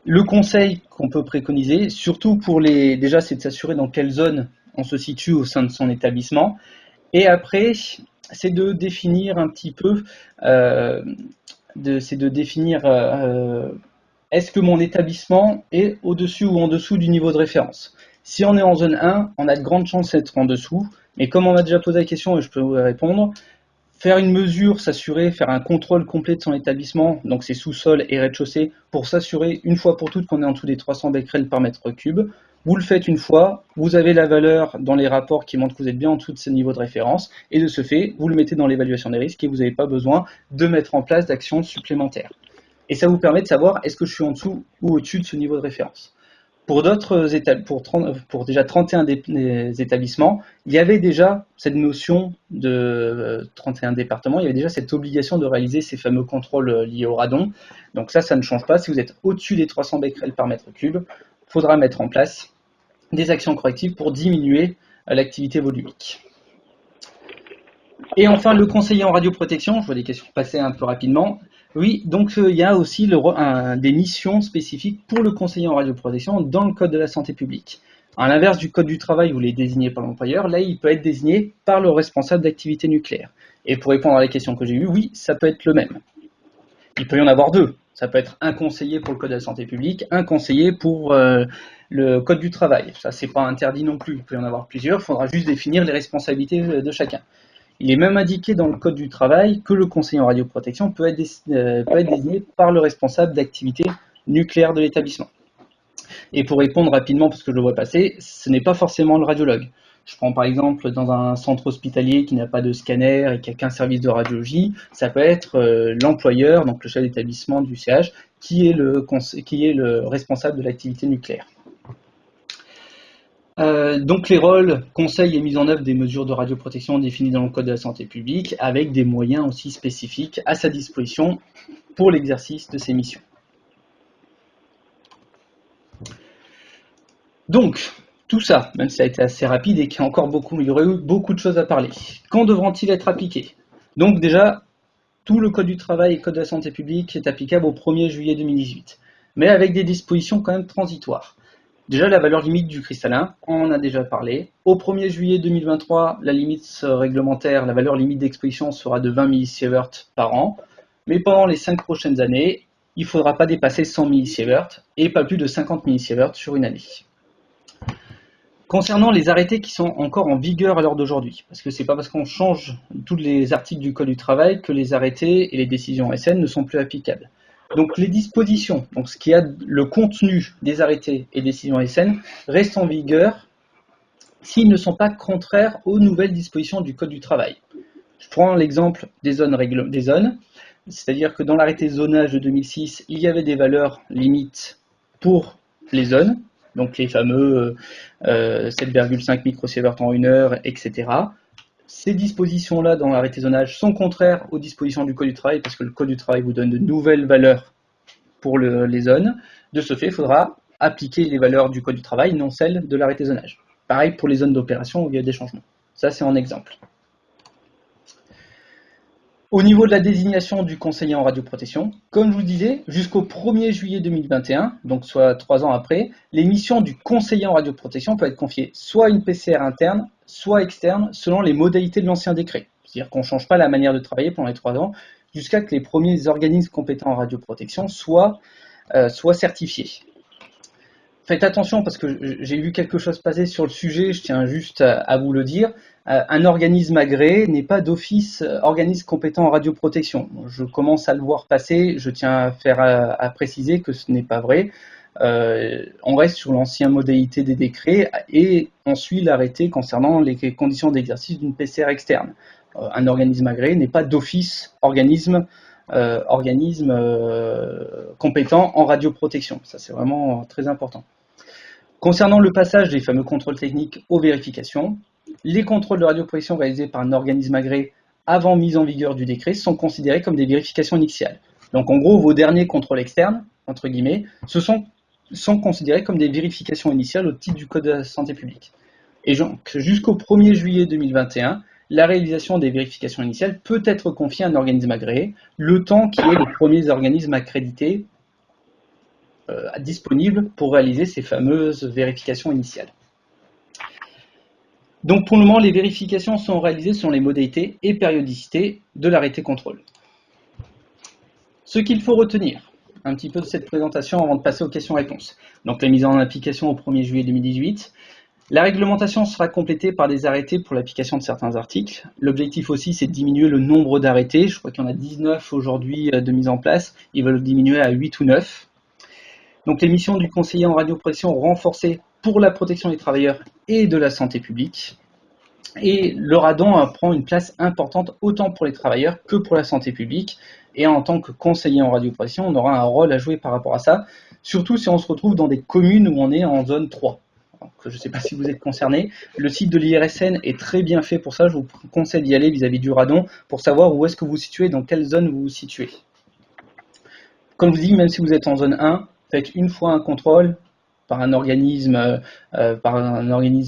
Le conseil qu'on peut préconiser, surtout pour déjà, c'est de s'assurer dans quelle zone on se situe au sein de son établissement. Et après, c'est de définir un petit peu, est-ce que mon établissement est au-dessus ou en dessous du niveau de référence. Si on est en zone 1, on a de grandes chances d'être en dessous. Mais comme on m'a déjà posé la question et je peux vous répondre, faire une mesure, s'assurer, faire un contrôle complet de son établissement, donc ses sous-sols et rez-de-chaussée, pour s'assurer une fois pour toutes qu'on est en dessous des 300 becquerels par mètre cube. Vous le faites une fois, vous avez la valeur dans les rapports qui montrent que vous êtes bien en dessous de ce niveau de référence, et de ce fait, vous le mettez dans l'évaluation des risques et vous n'avez pas besoin de mettre en place d'actions supplémentaires. Et ça vous permet de savoir est-ce que je suis en dessous ou au-dessus de ce niveau de référence. Pour d'autres pour déjà 31 des établissements, il y avait déjà cette notion de 31 départements, il y avait déjà cette obligation de réaliser ces fameux contrôles liés au radon. Donc ça ne change pas. Si vous êtes au-dessus des 300 becquerels par mètre cube, il faudra mettre en place des actions correctives pour diminuer l'activité volumique. Et enfin, le conseiller en radioprotection, je vois des questions passer un peu rapidement. Oui, donc il y a aussi des missions spécifiques pour le conseiller en radioprotection dans le Code de la santé publique. À l'inverse du Code du travail où il est désigné par l'employeur, là il peut être désigné par le responsable d'activité nucléaire. Et pour répondre à la question que j'ai eue, oui, ça peut être le même. Il peut y en avoir deux. Ça peut être un conseiller pour le Code de la santé publique, un conseiller pour le Code du travail. Ça, c'est pas interdit non plus. Il peut y en avoir plusieurs. Il faudra juste définir les responsabilités de chacun. Il est même indiqué dans le Code du travail que le conseiller en radioprotection peut être désigné par le responsable d'activité nucléaire de l'établissement. Et pour répondre rapidement, parce que je le vois passer, ce n'est pas forcément le radiologue. Je prends par exemple dans un centre hospitalier qui n'a pas de scanner et qui n'a qu'un service de radiologie, ça peut être l'employeur, donc le chef d'établissement du CH, qui est le responsable de l'activité nucléaire. Donc les rôles, conseil et mise en œuvre des mesures de radioprotection définies dans le Code de la santé publique, avec des moyens aussi spécifiques à sa disposition pour l'exercice de ses missions. Donc, tout ça, même si ça a été assez rapide et qu'il y aurait eu beaucoup de choses à parler. Quand devront-ils être appliqués? Donc déjà, tout le Code du travail et le Code de la santé publique est applicable au 1er juillet 2018, mais avec des dispositions quand même transitoires. Déjà, la valeur limite du cristallin, on en a déjà parlé. Au 1er juillet 2023, la limite réglementaire, la valeur limite d'exposition sera de 20 millisieverts par an. Mais pendant les 5 prochaines années, il ne faudra pas dépasser 100 millisieverts et pas plus de 50 millisieverts sur une année. Concernant les arrêtés qui sont encore en vigueur à l'heure d'aujourd'hui, parce que c'est pas parce qu'on change tous les articles du Code du travail que les arrêtés et les décisions SN ne sont plus applicables. Donc les dispositions, donc ce qui a le contenu des arrêtés et décisions SN, restent en vigueur s'ils ne sont pas contraires aux nouvelles dispositions du Code du travail. Je prends l'exemple des zones, c'est-à-dire que dans l'arrêté zonage de 2006, il y avait des valeurs limites pour les zones, donc les fameux 7,5 microsieverts en 1 heure, etc. Ces dispositions-là dans l'arrêté zonage sont contraires aux dispositions du Code du travail parce que le Code du travail vous donne de nouvelles valeurs pour les zones. De ce fait, il faudra appliquer les valeurs du Code du travail, non celles de l'arrêté zonage. Pareil pour les zones d'opération où il y a des changements. Ça, c'est en exemple. Au niveau de la désignation du conseiller en radioprotection, comme je vous disais, jusqu'au 1er juillet 2021, donc soit 3 ans après, les missions du conseiller en radioprotection peuvent être confiées soit à une PCR interne, soit externe, selon les modalités de l'ancien décret. C'est-à-dire qu'on ne change pas la manière de travailler pendant les 3 ans, jusqu'à que les premiers organismes compétents en radioprotection soient certifiés. Faites attention parce que j'ai vu quelque chose passer sur le sujet, je tiens juste à vous le dire. Un organisme agréé n'est pas d'office organisme compétent en radioprotection. Je commence à le voir passer, je tiens à préciser que ce n'est pas vrai. On reste sur l'ancienne modalité des décrets et on suit l'arrêté concernant les conditions d'exercice d'une PCR externe. Un organisme agréé n'est pas d'office organisme compétent en radioprotection. Ça, c'est vraiment très important. Concernant le passage des fameux contrôles techniques aux vérifications, les contrôles de radioprotection réalisés par un organisme agréé avant mise en vigueur du décret sont considérées comme des vérifications initiales. Donc en gros, vos derniers contrôles externes, entre guillemets, sont considérés comme des vérifications initiales au titre du Code de la santé publique. Et donc, jusqu'au 1er juillet 2021, la réalisation des vérifications initiales peut être confiée à un organisme agréé, le temps qu'il y ait les premiers organismes accrédités disponibles pour réaliser ces fameuses vérifications initiales. Donc pour le moment, les vérifications sont réalisées selon les modalités et périodicité de l'arrêté contrôle. Ce qu'il faut retenir un petit peu de cette présentation avant de passer aux questions-réponses. Donc la mise en application au 1er juillet 2018. La réglementation sera complétée par des arrêtés pour l'application de certains articles. L'objectif aussi, c'est de diminuer le nombre d'arrêtés. Je crois qu'il y en a 19 aujourd'hui de mise en place. Ils veulent diminuer à 8 ou 9. Donc les missions du conseiller en radioprotection renforcées pour la protection des travailleurs et de la santé publique. Et le radon prend une place importante autant pour les travailleurs que pour la santé publique. Et en tant que conseiller en radioprotection, on aura un rôle à jouer par rapport à ça, surtout si on se retrouve dans des communes où on est en zone 3. Donc, je ne sais pas si vous êtes concernés. Le site de l'IRSN est très bien fait pour ça. Je vous conseille d'y aller vis-à-vis du radon pour savoir où est-ce que vous vous situez, dans quelle zone vous vous situez. Comme je vous dis, même si vous êtes en zone 1, faites une fois un contrôle par un organisme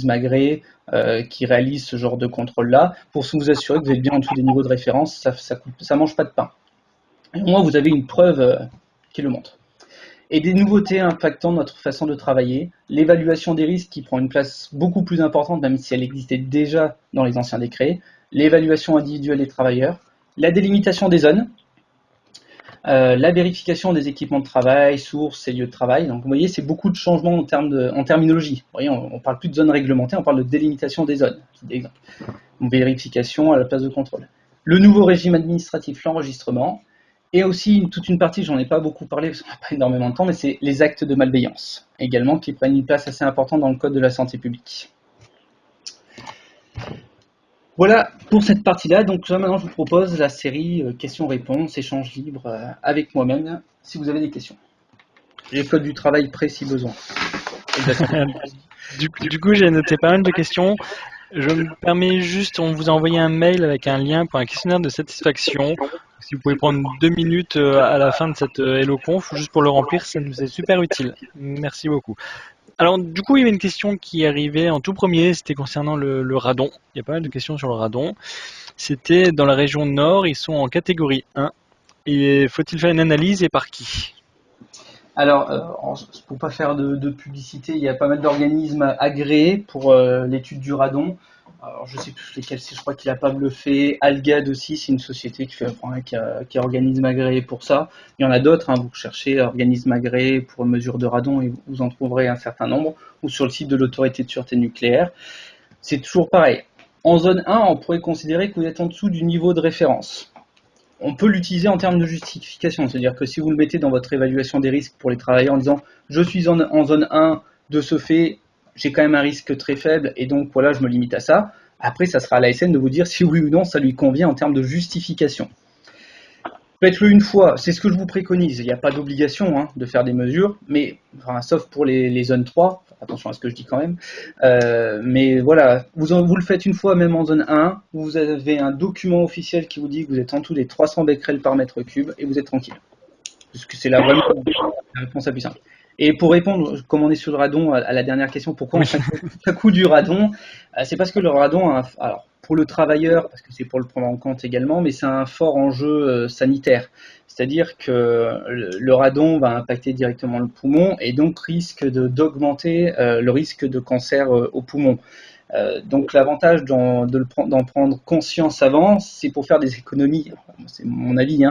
agréé qui réalise ce genre de contrôle-là pour vous assurer que vous êtes bien en dessous des niveaux de référence. Ça mange pas de pain. Et au moins, vous avez une preuve qui le montre. Et des nouveautés impactant notre façon de travailler, l'évaluation des risques qui prend une place beaucoup plus importante, même si elle existait déjà dans les anciens décrets, l'évaluation individuelle des travailleurs, la délimitation des zones, la vérification des équipements de travail, sources et lieux de travail. Donc vous voyez, c'est beaucoup de changements en terminologie. Vous voyez, on ne parle plus de zones réglementées, on parle de délimitation des zones. Donc vérification à la place de contrôle. Le nouveau régime administratif, l'enregistrement. Et aussi, toute une partie, j'en ai pas beaucoup parlé parce qu'on n'a pas énormément de temps, mais c'est les actes de malveillance, également, qui prennent une place assez importante dans le Code de la santé publique. Voilà pour cette partie-là. Donc là, maintenant, je vous propose la série questions-réponses, échanges libres avec moi-même, si vous avez des questions. J'ai le Code du travail prêt si besoin. Du coup, j'ai noté pas mal de questions. Je me permets juste, on vous a envoyé un mail avec un lien pour un questionnaire de satisfaction. Si vous pouvez prendre 2 minutes à la fin de cette HelloConf, juste pour le remplir, ça nous est super utile. Merci beaucoup. Alors, du coup, il y avait une question qui arrivait en tout premier, c'était concernant le radon. Il y a pas mal de questions sur le radon. C'était dans la région Nord, ils sont en catégorie 1. Et faut-il faire une analyse et par qui ? Alors, pour ne pas faire de publicité, il y a pas mal d'organismes agréés pour l'étude du radon. Alors, je ne sais plus lesquels c'est, je crois qu'il a pas bluffé. Algad aussi, c'est une société qui est organisme agréé pour ça. Il y en a d'autres, vous cherchez organisme agréé pour mesure de radon et vous en trouverez un certain nombre, ou sur le site de l'autorité de sûreté nucléaire. C'est toujours pareil. En zone 1, on pourrait considérer que vous êtes en dessous du niveau de référence. On peut l'utiliser en termes de justification, c'est-à-dire que si vous le mettez dans votre évaluation des risques pour les travailleurs en disant « je suis en zone 1, de ce fait, j'ai quand même un risque très faible et donc voilà, je me limite à ça », après ça sera à l'ASN de vous dire si oui ou non ça lui convient en termes de justification. Faites-le une fois, c'est ce que je vous préconise, il n'y a pas d'obligation de faire des mesures, mais sauf pour les zones 3, attention à ce que je dis quand même, mais voilà, vous le faites une fois même en zone 1, vous avez un document officiel qui vous dit que vous êtes en dessous des 300 becquerels par mètre cube et vous êtes tranquille. Parce que c'est vraiment la réponse la plus simple. Et pour répondre, comme on est sur le radon, à la dernière question, pourquoi on s'accoue du radon, c'est parce que le radon, alors pour le travailleur, parce que c'est pour le prendre en compte également, mais c'est un fort enjeu sanitaire. C'est-à-dire que le radon va impacter directement le poumon et donc risque d'augmenter le risque de cancer au poumon. Donc l'avantage d'en prendre conscience avant, c'est pour faire des économies, c'est mon avis,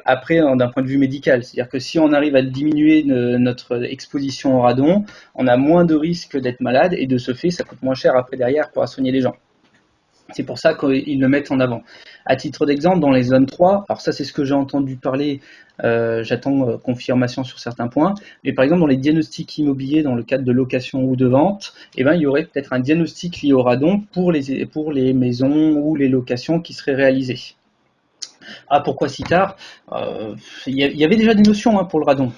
après d'un point de vue médical. C'est-à-dire que si on arrive à diminuer notre exposition au radon, on a moins de risques d'être malade et de ce fait, ça coûte moins cher après derrière pour soigner les gens. C'est pour ça qu'ils le mettent en avant. À titre d'exemple, dans les zones 3, alors ça c'est ce que j'ai entendu parler, j'attends confirmation sur certains points, mais par exemple dans les diagnostics immobiliers, dans le cadre de location ou de vente, il y aurait peut-être un diagnostic lié au radon pour les maisons ou les locations qui seraient réalisées. Ah, pourquoi si tard ? Il y avait déjà des notions pour le radon.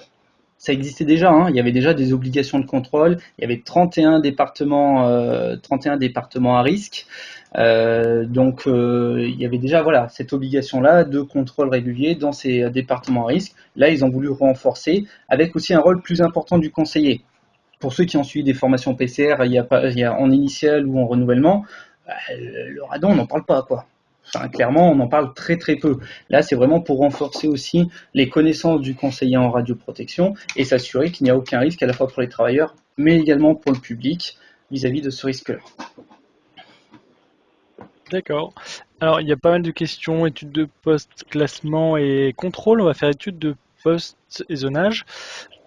ça existait déjà, hein. Il y avait déjà des obligations de contrôle. Il y avait 31 départements à risque. Il y avait déjà voilà, cette obligation-là de contrôle régulier dans ces départements à risque. Là, ils ont voulu renforcer avec aussi un rôle plus important du conseiller. Pour ceux qui ont suivi des formations PCR, il y a en initial ou en renouvellement, le radon, on n'en parle pas, quoi. Enfin, clairement, on en parle très très peu. Là, c'est vraiment pour renforcer aussi les connaissances du conseiller en radioprotection et s'assurer qu'il n'y a aucun risque à la fois pour les travailleurs, mais également pour le public vis-à-vis de ce risque-là. D'accord. Alors, il y a pas mal de questions, études de poste, classement et contrôle. On va faire études de poste et zonage.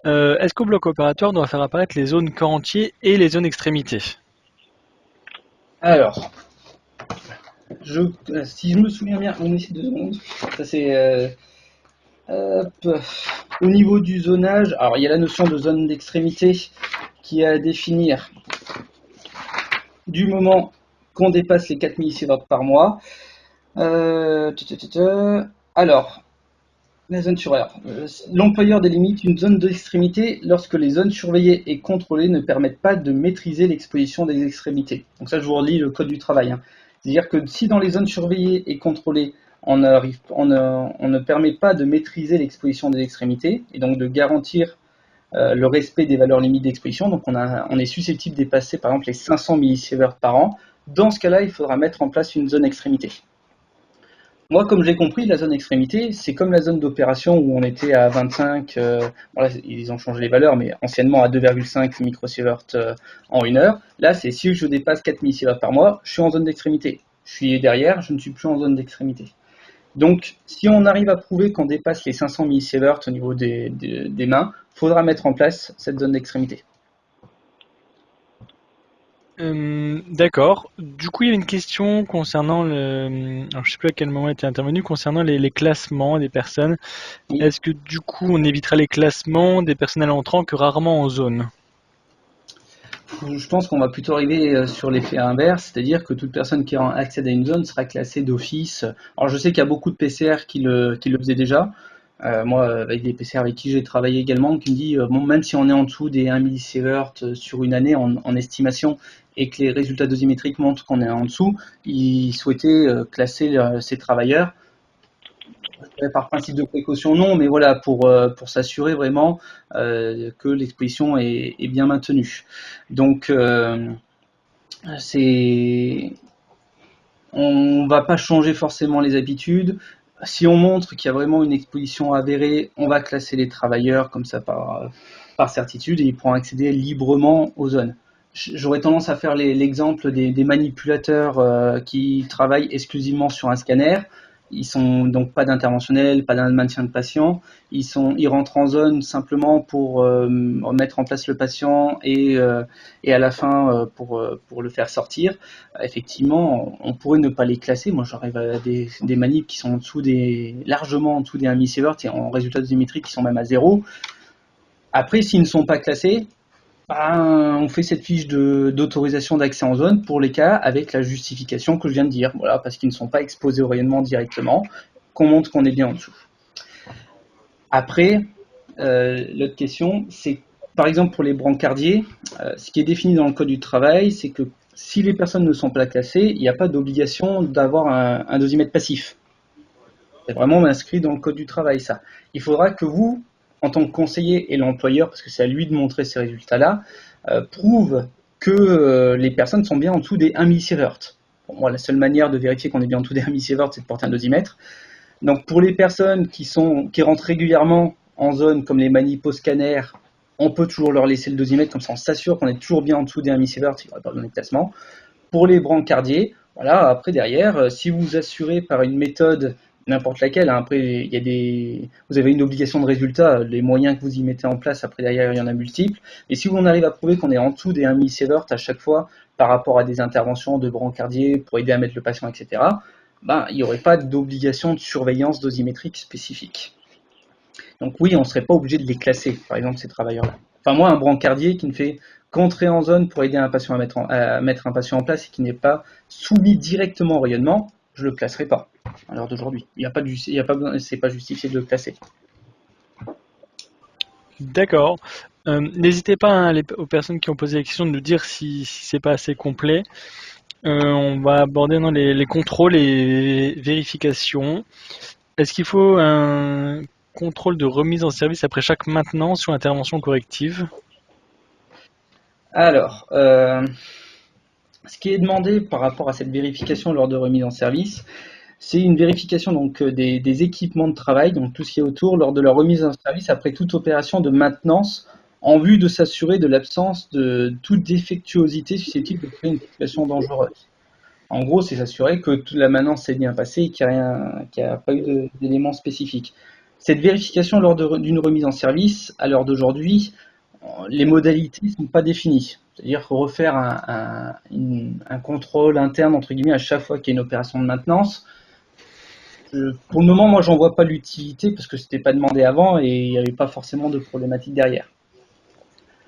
Est-ce qu'au bloc opératoire, on doit faire apparaître les zones corps entier et les zones extrémités? Alors, si je me souviens bien, on essaie 2 secondes. Ça c'est hop. Au niveau du zonage, alors il y a la notion de zone d'extrémité qui est à définir du moment qu'on dépasse les 4 millisieverts par mois. Alors, la zone surveillée. L'employeur délimite une zone d'extrémité lorsque les zones surveillées et contrôlées ne permettent pas de maîtriser l'exposition des extrémités. Donc ça, je vous relis le code du travail, hein. C'est-à-dire que si dans les zones surveillées et contrôlées, on ne permet pas de maîtriser l'exposition des extrémités et donc de garantir le respect des valeurs limites d'exposition, donc on est susceptible de dépasser par exemple les 500 millisieverts par an, dans ce cas-là, il faudra mettre en place une zone extrémité. Moi, comme j'ai compris, la zone extrémité, c'est comme la zone d'opération où on était à 25, voilà, ils ont changé les valeurs, mais anciennement à 2,5 microsieverts en 1 heure. Là, c'est si je dépasse 4 millisieverts par mois, je suis en zone d'extrémité. Je suis derrière, je ne suis plus en zone d'extrémité. Donc, si on arrive à prouver qu'on dépasse les 500 millisieverts au niveau des mains, il faudra mettre en place cette zone d'extrémité. D'accord. Du coup, il y a une question concernant alors, je sais plus à quel moment elle était intervenu, concernant les classements des personnes. Oui. Est-ce que du coup, on évitera les classements des personnels entrants que rarement en zone? Je pense qu'on va plutôt arriver sur l'effet inverse, c'est-à-dire que toute personne qui accède à une zone sera classée d'office. Alors je sais qu'il y a beaucoup de PCR qui le faisaient déjà. Moi, avec des PCR avec qui j'ai travaillé également, qui me dit bon, même si on est en dessous des 1 millisievert sur une année en estimation et que les résultats dosimétriques montrent qu'on est en dessous, ils souhaitaient classer ces travailleurs par principe de précaution, non, mais voilà, pour s'assurer vraiment que l'exposition est bien maintenue. Donc, c'est, on ne va pas changer forcément les habitudes. Si on montre qu'il y a vraiment une exposition avérée, on va classer les travailleurs comme ça par certitude et ils pourront accéder librement aux zones. J'aurais tendance à faire l'exemple des manipulateurs qui travaillent exclusivement sur un scanner. Ils sont donc pas d'interventionnel, pas d'un maintien de patient. Ils rentrent en zone simplement pour mettre en place le patient et à la fin pour le faire sortir. Effectivement, on pourrait ne pas les classer. Moi, j'arrive à des manips qui sont largement en dessous des 1 millisieverts et en résultats dosimétriques qui sont même à 0. Après, s'ils ne sont pas classés, ben, on fait cette fiche d'autorisation d'accès en zone pour les cas avec la justification que je viens de dire. Voilà, parce qu'ils ne sont pas exposés au rayonnement directement, qu'on montre qu'on est bien en dessous. Après, l'autre question, c'est par exemple pour les brancardiers, ce qui est défini dans le code du travail, c'est que si les personnes ne sont pas classées, il n'y a pas d'obligation d'avoir un dosimètre passif. C'est vraiment inscrit dans le code du travail, ça. Il faudra que vous, en tant que conseiller et l'employeur, parce que c'est à lui de montrer ces résultats-là, prouve que les personnes sont bien en dessous des 1 millisievert. Pour moi, la seule manière de vérifier qu'on est bien en dessous des 1 millisievert, c'est de porter un dosimètre. Donc pour les personnes qui rentrent régulièrement en zone comme les manipos scanners, on peut toujours leur laisser le dosimètre, comme ça on s'assure qu'on est toujours bien en dessous des 1 millisievert, il n'y aura pas besoin de classement. Pour les brancardiers, voilà, après derrière, si vous assurez par une méthode n'importe laquelle, hein, après vous avez une obligation de résultat, les moyens que vous y mettez en place, après derrière il y en a multiples, et si on arrive à prouver qu'on est en dessous des 1 millisievert à chaque fois par rapport à des interventions de brancardier pour aider à mettre le patient, etc., ben, il n'y aurait pas d'obligation de surveillance dosimétrique spécifique. Donc oui, on ne serait pas obligé de les classer, par exemple, ces travailleurs-là. Enfin, moi, un brancardier qui ne fait qu'entrer en zone pour aider un patient à mettre un patient en place et qui n'est pas soumis directement au rayonnement, je ne le classerai pas à l'heure d'aujourd'hui. C'est pas justifié de le classer. D'accord. N'hésitez pas, hein, aux personnes qui ont posé la question de nous dire si c'est pas assez complet. On va aborder les contrôles et vérifications. Est-ce qu'il faut un contrôle de remise en service après chaque maintenance ou intervention corrective? Alors, ce qui est demandé par rapport à cette vérification lors de remise en service, c'est une vérification donc des équipements de travail, donc tout ce qui est autour, lors de leur remise en service après toute opération de maintenance, en vue de s'assurer de l'absence de toute défectuosité susceptible de créer une situation dangereuse. En gros, c'est s'assurer que toute la maintenance s'est bien passée et qu'il n'y a pas eu d'éléments spécifiques. Cette vérification lors d'une remise en service, à l'heure d'aujourd'hui, les modalités ne sont pas définies. C'est-à-dire qu'il faut refaire un contrôle interne, entre guillemets, à chaque fois qu'il y a une opération de maintenance. Pour le moment, moi, j'en vois pas l'utilité parce que c'était pas demandé avant et il n'y avait pas forcément de problématique derrière.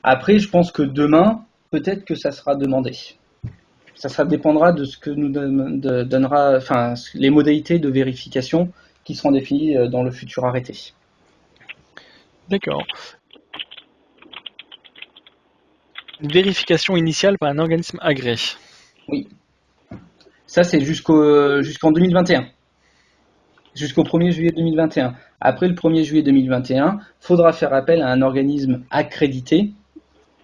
Après, je pense que demain, peut-être que ça sera demandé. Ça dépendra de ce que nous donnera, enfin, les modalités de vérification qui seront définies dans le futur arrêté. D'accord. Une vérification initiale par un organisme agréé. Oui. Ça, c'est jusqu'en 2021. Jusqu'au 1er juillet 2021. Après le 1er juillet 2021, il faudra faire appel à un organisme accrédité,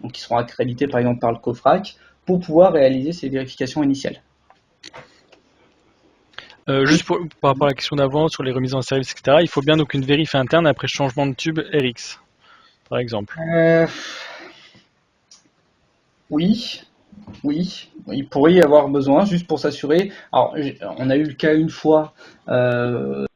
donc qui seront accrédités par exemple par le COFRAC, pour pouvoir réaliser ces vérifications initiales. Juste par rapport à la question d'avant sur les remises en service, etc., il faut bien donc une vérif interne après changement de tube RX, par exemple. Oui, oui, il pourrait y avoir besoin juste pour s'assurer. Alors, on a eu le cas une fois, donc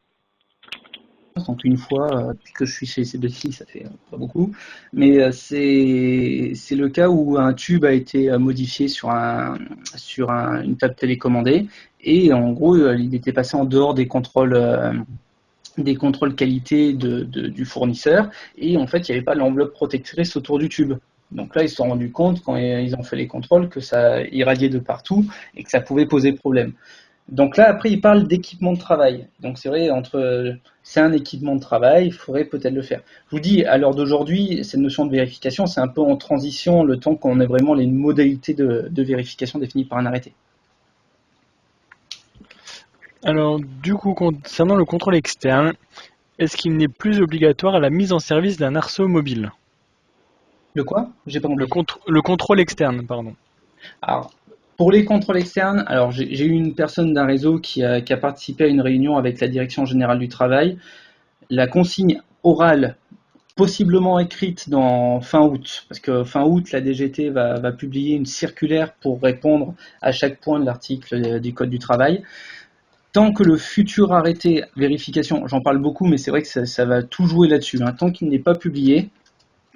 une fois depuis que je suis chez CBC, ça fait pas beaucoup, mais c'est le cas où un tube a été modifié sur une table télécommandée et en gros il était passé en dehors des contrôles qualité du fournisseur et en fait il n'y avait pas l'enveloppe protectrice autour du tube. Donc là ils se sont rendus compte quand ils ont fait les contrôles que ça irradiait de partout et que ça pouvait poser problème. Donc là après ils parlent d'équipement de travail. Donc c'est vrai c'est un équipement de travail, il faudrait peut-être le faire. Je vous dis à l'heure d'aujourd'hui cette notion de vérification c'est un peu en transition le temps qu'on ait vraiment les modalités de vérification définies par un arrêté. Alors, du coup, concernant le contrôle externe, est-ce qu'il n'est plus obligatoire à la mise en service d'un arceau mobile? De quoi? J'ai pas compris. Le contrôle externe, pardon. Alors, pour les contrôles externes, alors j'ai eu une personne d'un réseau qui a participé à une réunion avec la Direction générale du travail. La consigne orale, possiblement écrite dans fin août, parce que fin août, la DGT va publier une circulaire pour répondre à chaque point de l'article du Code du travail. Tant que le futur arrêté vérification, j'en parle beaucoup, mais c'est vrai que ça va tout jouer là-dessus, hein, tant qu'il n'est pas publié,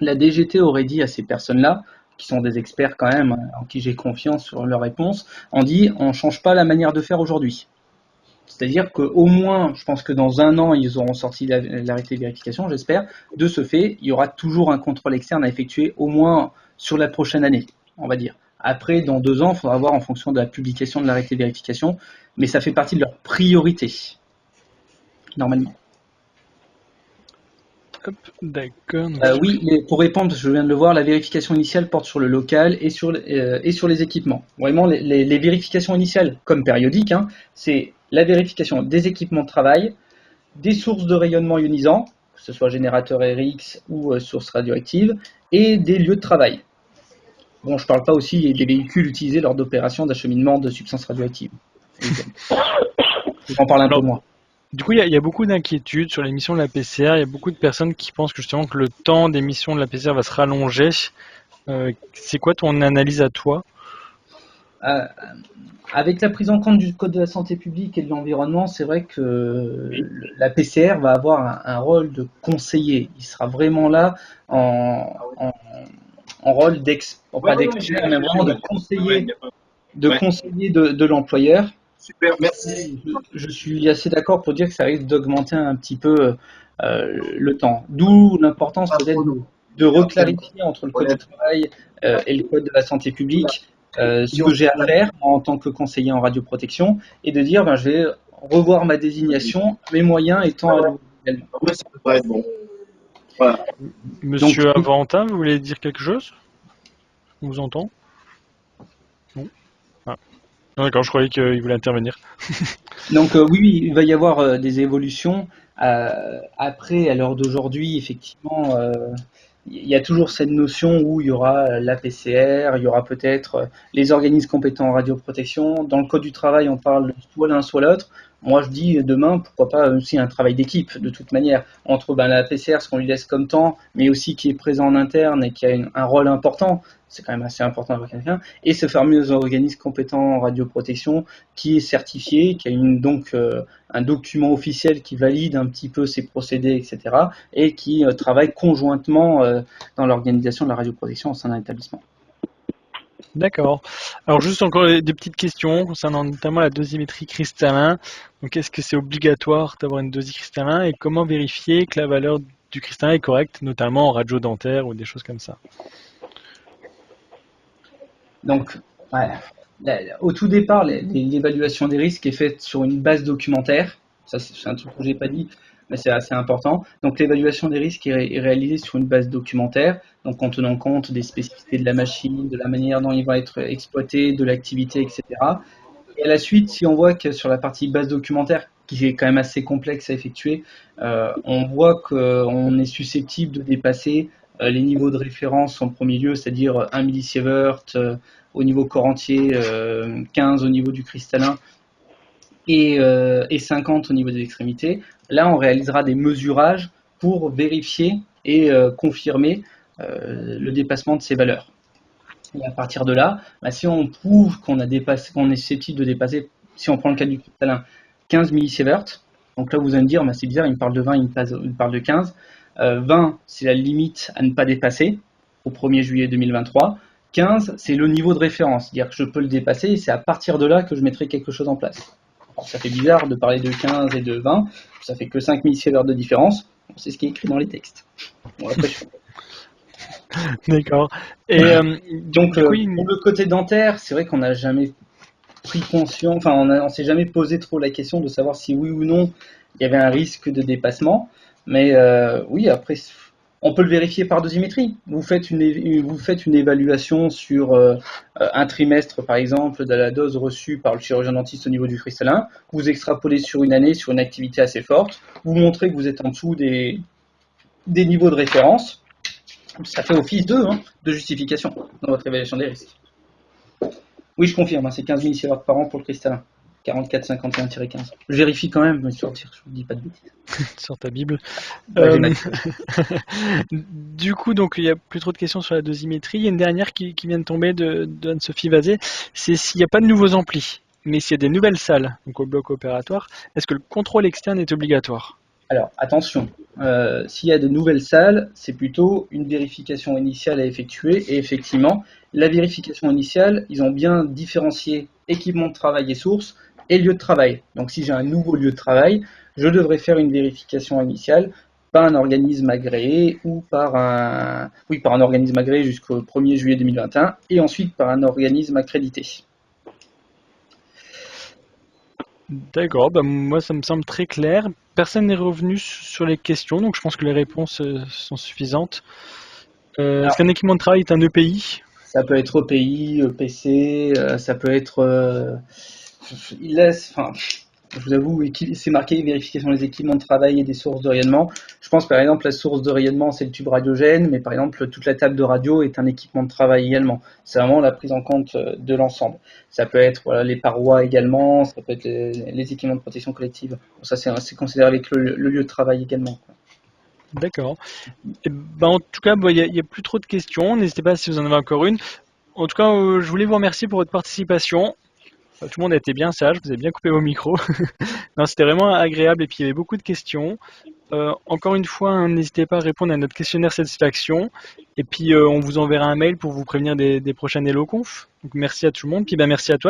la DGT aurait dit à ces personnes-là, qui sont des experts quand même, en qui j'ai confiance sur leurs réponses, on dit on ne change pas la manière de faire aujourd'hui. C'est-à-dire qu'au moins, je pense que dans un an, ils auront sorti l'arrêté de vérification, j'espère. De ce fait, il y aura toujours un contrôle externe à effectuer, au moins sur la prochaine année, on va dire. Après, dans 2 ans, il faudra voir en fonction de la publication de l'arrêté de vérification, mais ça fait partie de leur priorité, normalement. Hop, d'accord. Oui, mais pour répondre, parce que je viens de le voir, la vérification initiale porte sur le local et sur les équipements. Vraiment, les vérifications initiales, comme périodiques, hein, c'est la vérification des équipements de travail, des sources de rayonnement ionisant, que ce soit générateur RX ou source radioactive, et des lieux de travail. Bon, je ne parle pas aussi des véhicules utilisés lors d'opérations d'acheminement de substances radioactives. Je vous en parle un peu moins. Du coup, il y a beaucoup d'inquiétudes sur l'émission de la PCR. Il y a beaucoup de personnes qui pensent que justement que le temps d'émission de la PCR va se rallonger. C'est quoi ton analyse à toi? Avec la prise en compte du Code de la santé publique et de l'environnement, c'est vrai que la PCR va avoir un rôle de conseiller. Il sera vraiment là en rôle pas d'expert, mais vraiment de conseiller de l'employeur. Super, merci. Je suis assez d'accord pour dire que ça risque d'augmenter un petit peu le temps. D'où l'importance peut-être de reclarifier entre le Code du travail et le Code de la santé publique ce que j'ai à faire en tant que conseiller en radioprotection et de dire je vais revoir ma désignation, mes moyens étant alloués également. Ça devrait être bon. Voilà. Monsieur Donc, Aventin, vous voulez dire quelque chose? On vous entend? Non? Ah. Non, d'accord, je croyais qu'il voulait intervenir. oui, oui, il va y avoir des évolutions. Après, à l'heure d'aujourd'hui, effectivement, il y a toujours cette notion où il y aura la PCR, il y aura peut-être les organismes compétents en radioprotection. Dans le code du travail, on parle soit l'un soit l'autre. Moi, je dis demain, pourquoi pas aussi un travail d'équipe, de toute manière, entre la PCR, ce qu'on lui laisse comme temps, mais aussi qui est présent en interne et qui a un rôle important. C'est quand même assez important d'avoir quelqu'un. Et ce fameux organisme compétent en radioprotection qui est certifié, qui a donc un document officiel qui valide un petit peu ses procédés, etc., et qui travaille conjointement dans l'organisation de la radioprotection au sein d'un établissement. D'accord. Alors juste encore des petites questions concernant notamment la dosimétrie cristallin. Donc est-ce que c'est obligatoire d'avoir une dosie cristallin et comment vérifier que la valeur du cristallin est correcte, notamment en radio dentaire ou des choses comme ça? Donc, ouais, au tout départ, l'évaluation des risques est faite sur une base documentaire. Ça, c'est un truc que je n'ai pas dit, mais c'est assez important. Donc, l'évaluation des risques est réalisée sur une base documentaire, donc en tenant compte des spécificités de la machine, de la manière dont il va être exploité, de l'activité, etc. Et à la suite, si on voit que sur la partie base documentaire, qui est quand même assez complexe à effectuer, on voit qu'on est susceptible de dépasser les niveaux de référence en premier lieu, c'est-à-dire 1 millisievert au niveau corps entier, 15 au niveau du cristallin et 50 au niveau des extrémités. Là, on réalisera des mesurages pour vérifier et confirmer le dépassement de ces valeurs. Et à partir de là, si on prouve qu'on est susceptible de dépasser, si on prend le cas du cristallin, 15 millisieverts, donc là vous allez me dire, c'est bizarre, il me parle de 20, il me parle de 15. 20, c'est la limite à ne pas dépasser au 1er juillet 2023. 15, c'est le niveau de référence, c'est-à-dire que je peux le dépasser et c'est à partir de là que je mettrai quelque chose en place. Alors, ça fait bizarre de parler de 15 et de 20, ça fait que 5 millisieverts de différence, c'est ce qui est écrit dans les textes. Bon, après, D'accord. Et donc, du coup, pour le côté dentaire, c'est vrai qu'on n'a jamais pris conscience, enfin, on s'est jamais posé trop la question de savoir si oui ou non il y avait un risque de dépassement. Mais oui, après, on peut le vérifier par dosimétrie. Vous faites une évaluation sur un trimestre, par exemple, de la dose reçue par le chirurgien dentiste au niveau du cristallin. Vous extrapolez sur une année, sur une activité assez forte. Vous montrez que vous êtes en dessous des niveaux de référence. Ça fait office de justification dans votre évaluation des risques. Oui, je confirme, c'est 15 millisieverts par an pour le cristallin. 44-51-15. Je vérifie quand même, histoire de dire que je ne vous dis pas de bêtises. sur ta Bible. Ouais, Du coup, donc il n'y a plus trop de questions sur la dosimétrie. Il y a une dernière qui vient de tomber de Anne-Sophie Vazé. C'est s'il n'y a pas de nouveaux amplis, mais s'il y a des nouvelles salles, donc au bloc opératoire, est-ce que le contrôle externe est obligatoire? Alors, attention, s'il y a de nouvelles salles, c'est plutôt une vérification initiale à effectuer. Et effectivement, la vérification initiale, ils ont bien différencié équipement de travail et source et lieu de travail. Donc, si j'ai un nouveau lieu de travail, je devrais faire une vérification initiale par un organisme agréé ou par un organisme agréé jusqu'au 1er juillet 2021 et ensuite par un organisme accrédité. D'accord, bah moi ça me semble très clair. Personne n'est revenu sur les questions, donc je pense que les réponses sont suffisantes. Est-ce qu'un Alors, équipement de travail est un EPI? ça peut être EPI, EPC, ça peut être. Il laisse, enfin, je vous avoue, c'est marqué vérification des équipements de travail et des sources de rayonnement. Je pense par exemple la source de rayonnement c'est le tube radiogène, mais par exemple toute la table de radio est un équipement de travail également. C'est vraiment la prise en compte de l'ensemble. Ça peut être les parois également, ça peut être les équipements de protection collective. Bon, ça c'est considéré avec le lieu de travail également. D'accord. Et ben, en tout cas, il y a plus trop de questions. N'hésitez pas si vous en avez encore une. En tout cas, je voulais vous remercier pour votre participation. Tout le monde a été bien sage, vous avez bien coupé vos micros. Non, c'était vraiment agréable et puis il y avait beaucoup de questions. Encore une fois, hein, n'hésitez pas à répondre à notre questionnaire satisfaction. Et puis on vous enverra un mail pour vous prévenir des prochaines HelloConf. Donc merci à tout le monde, puis merci à toi.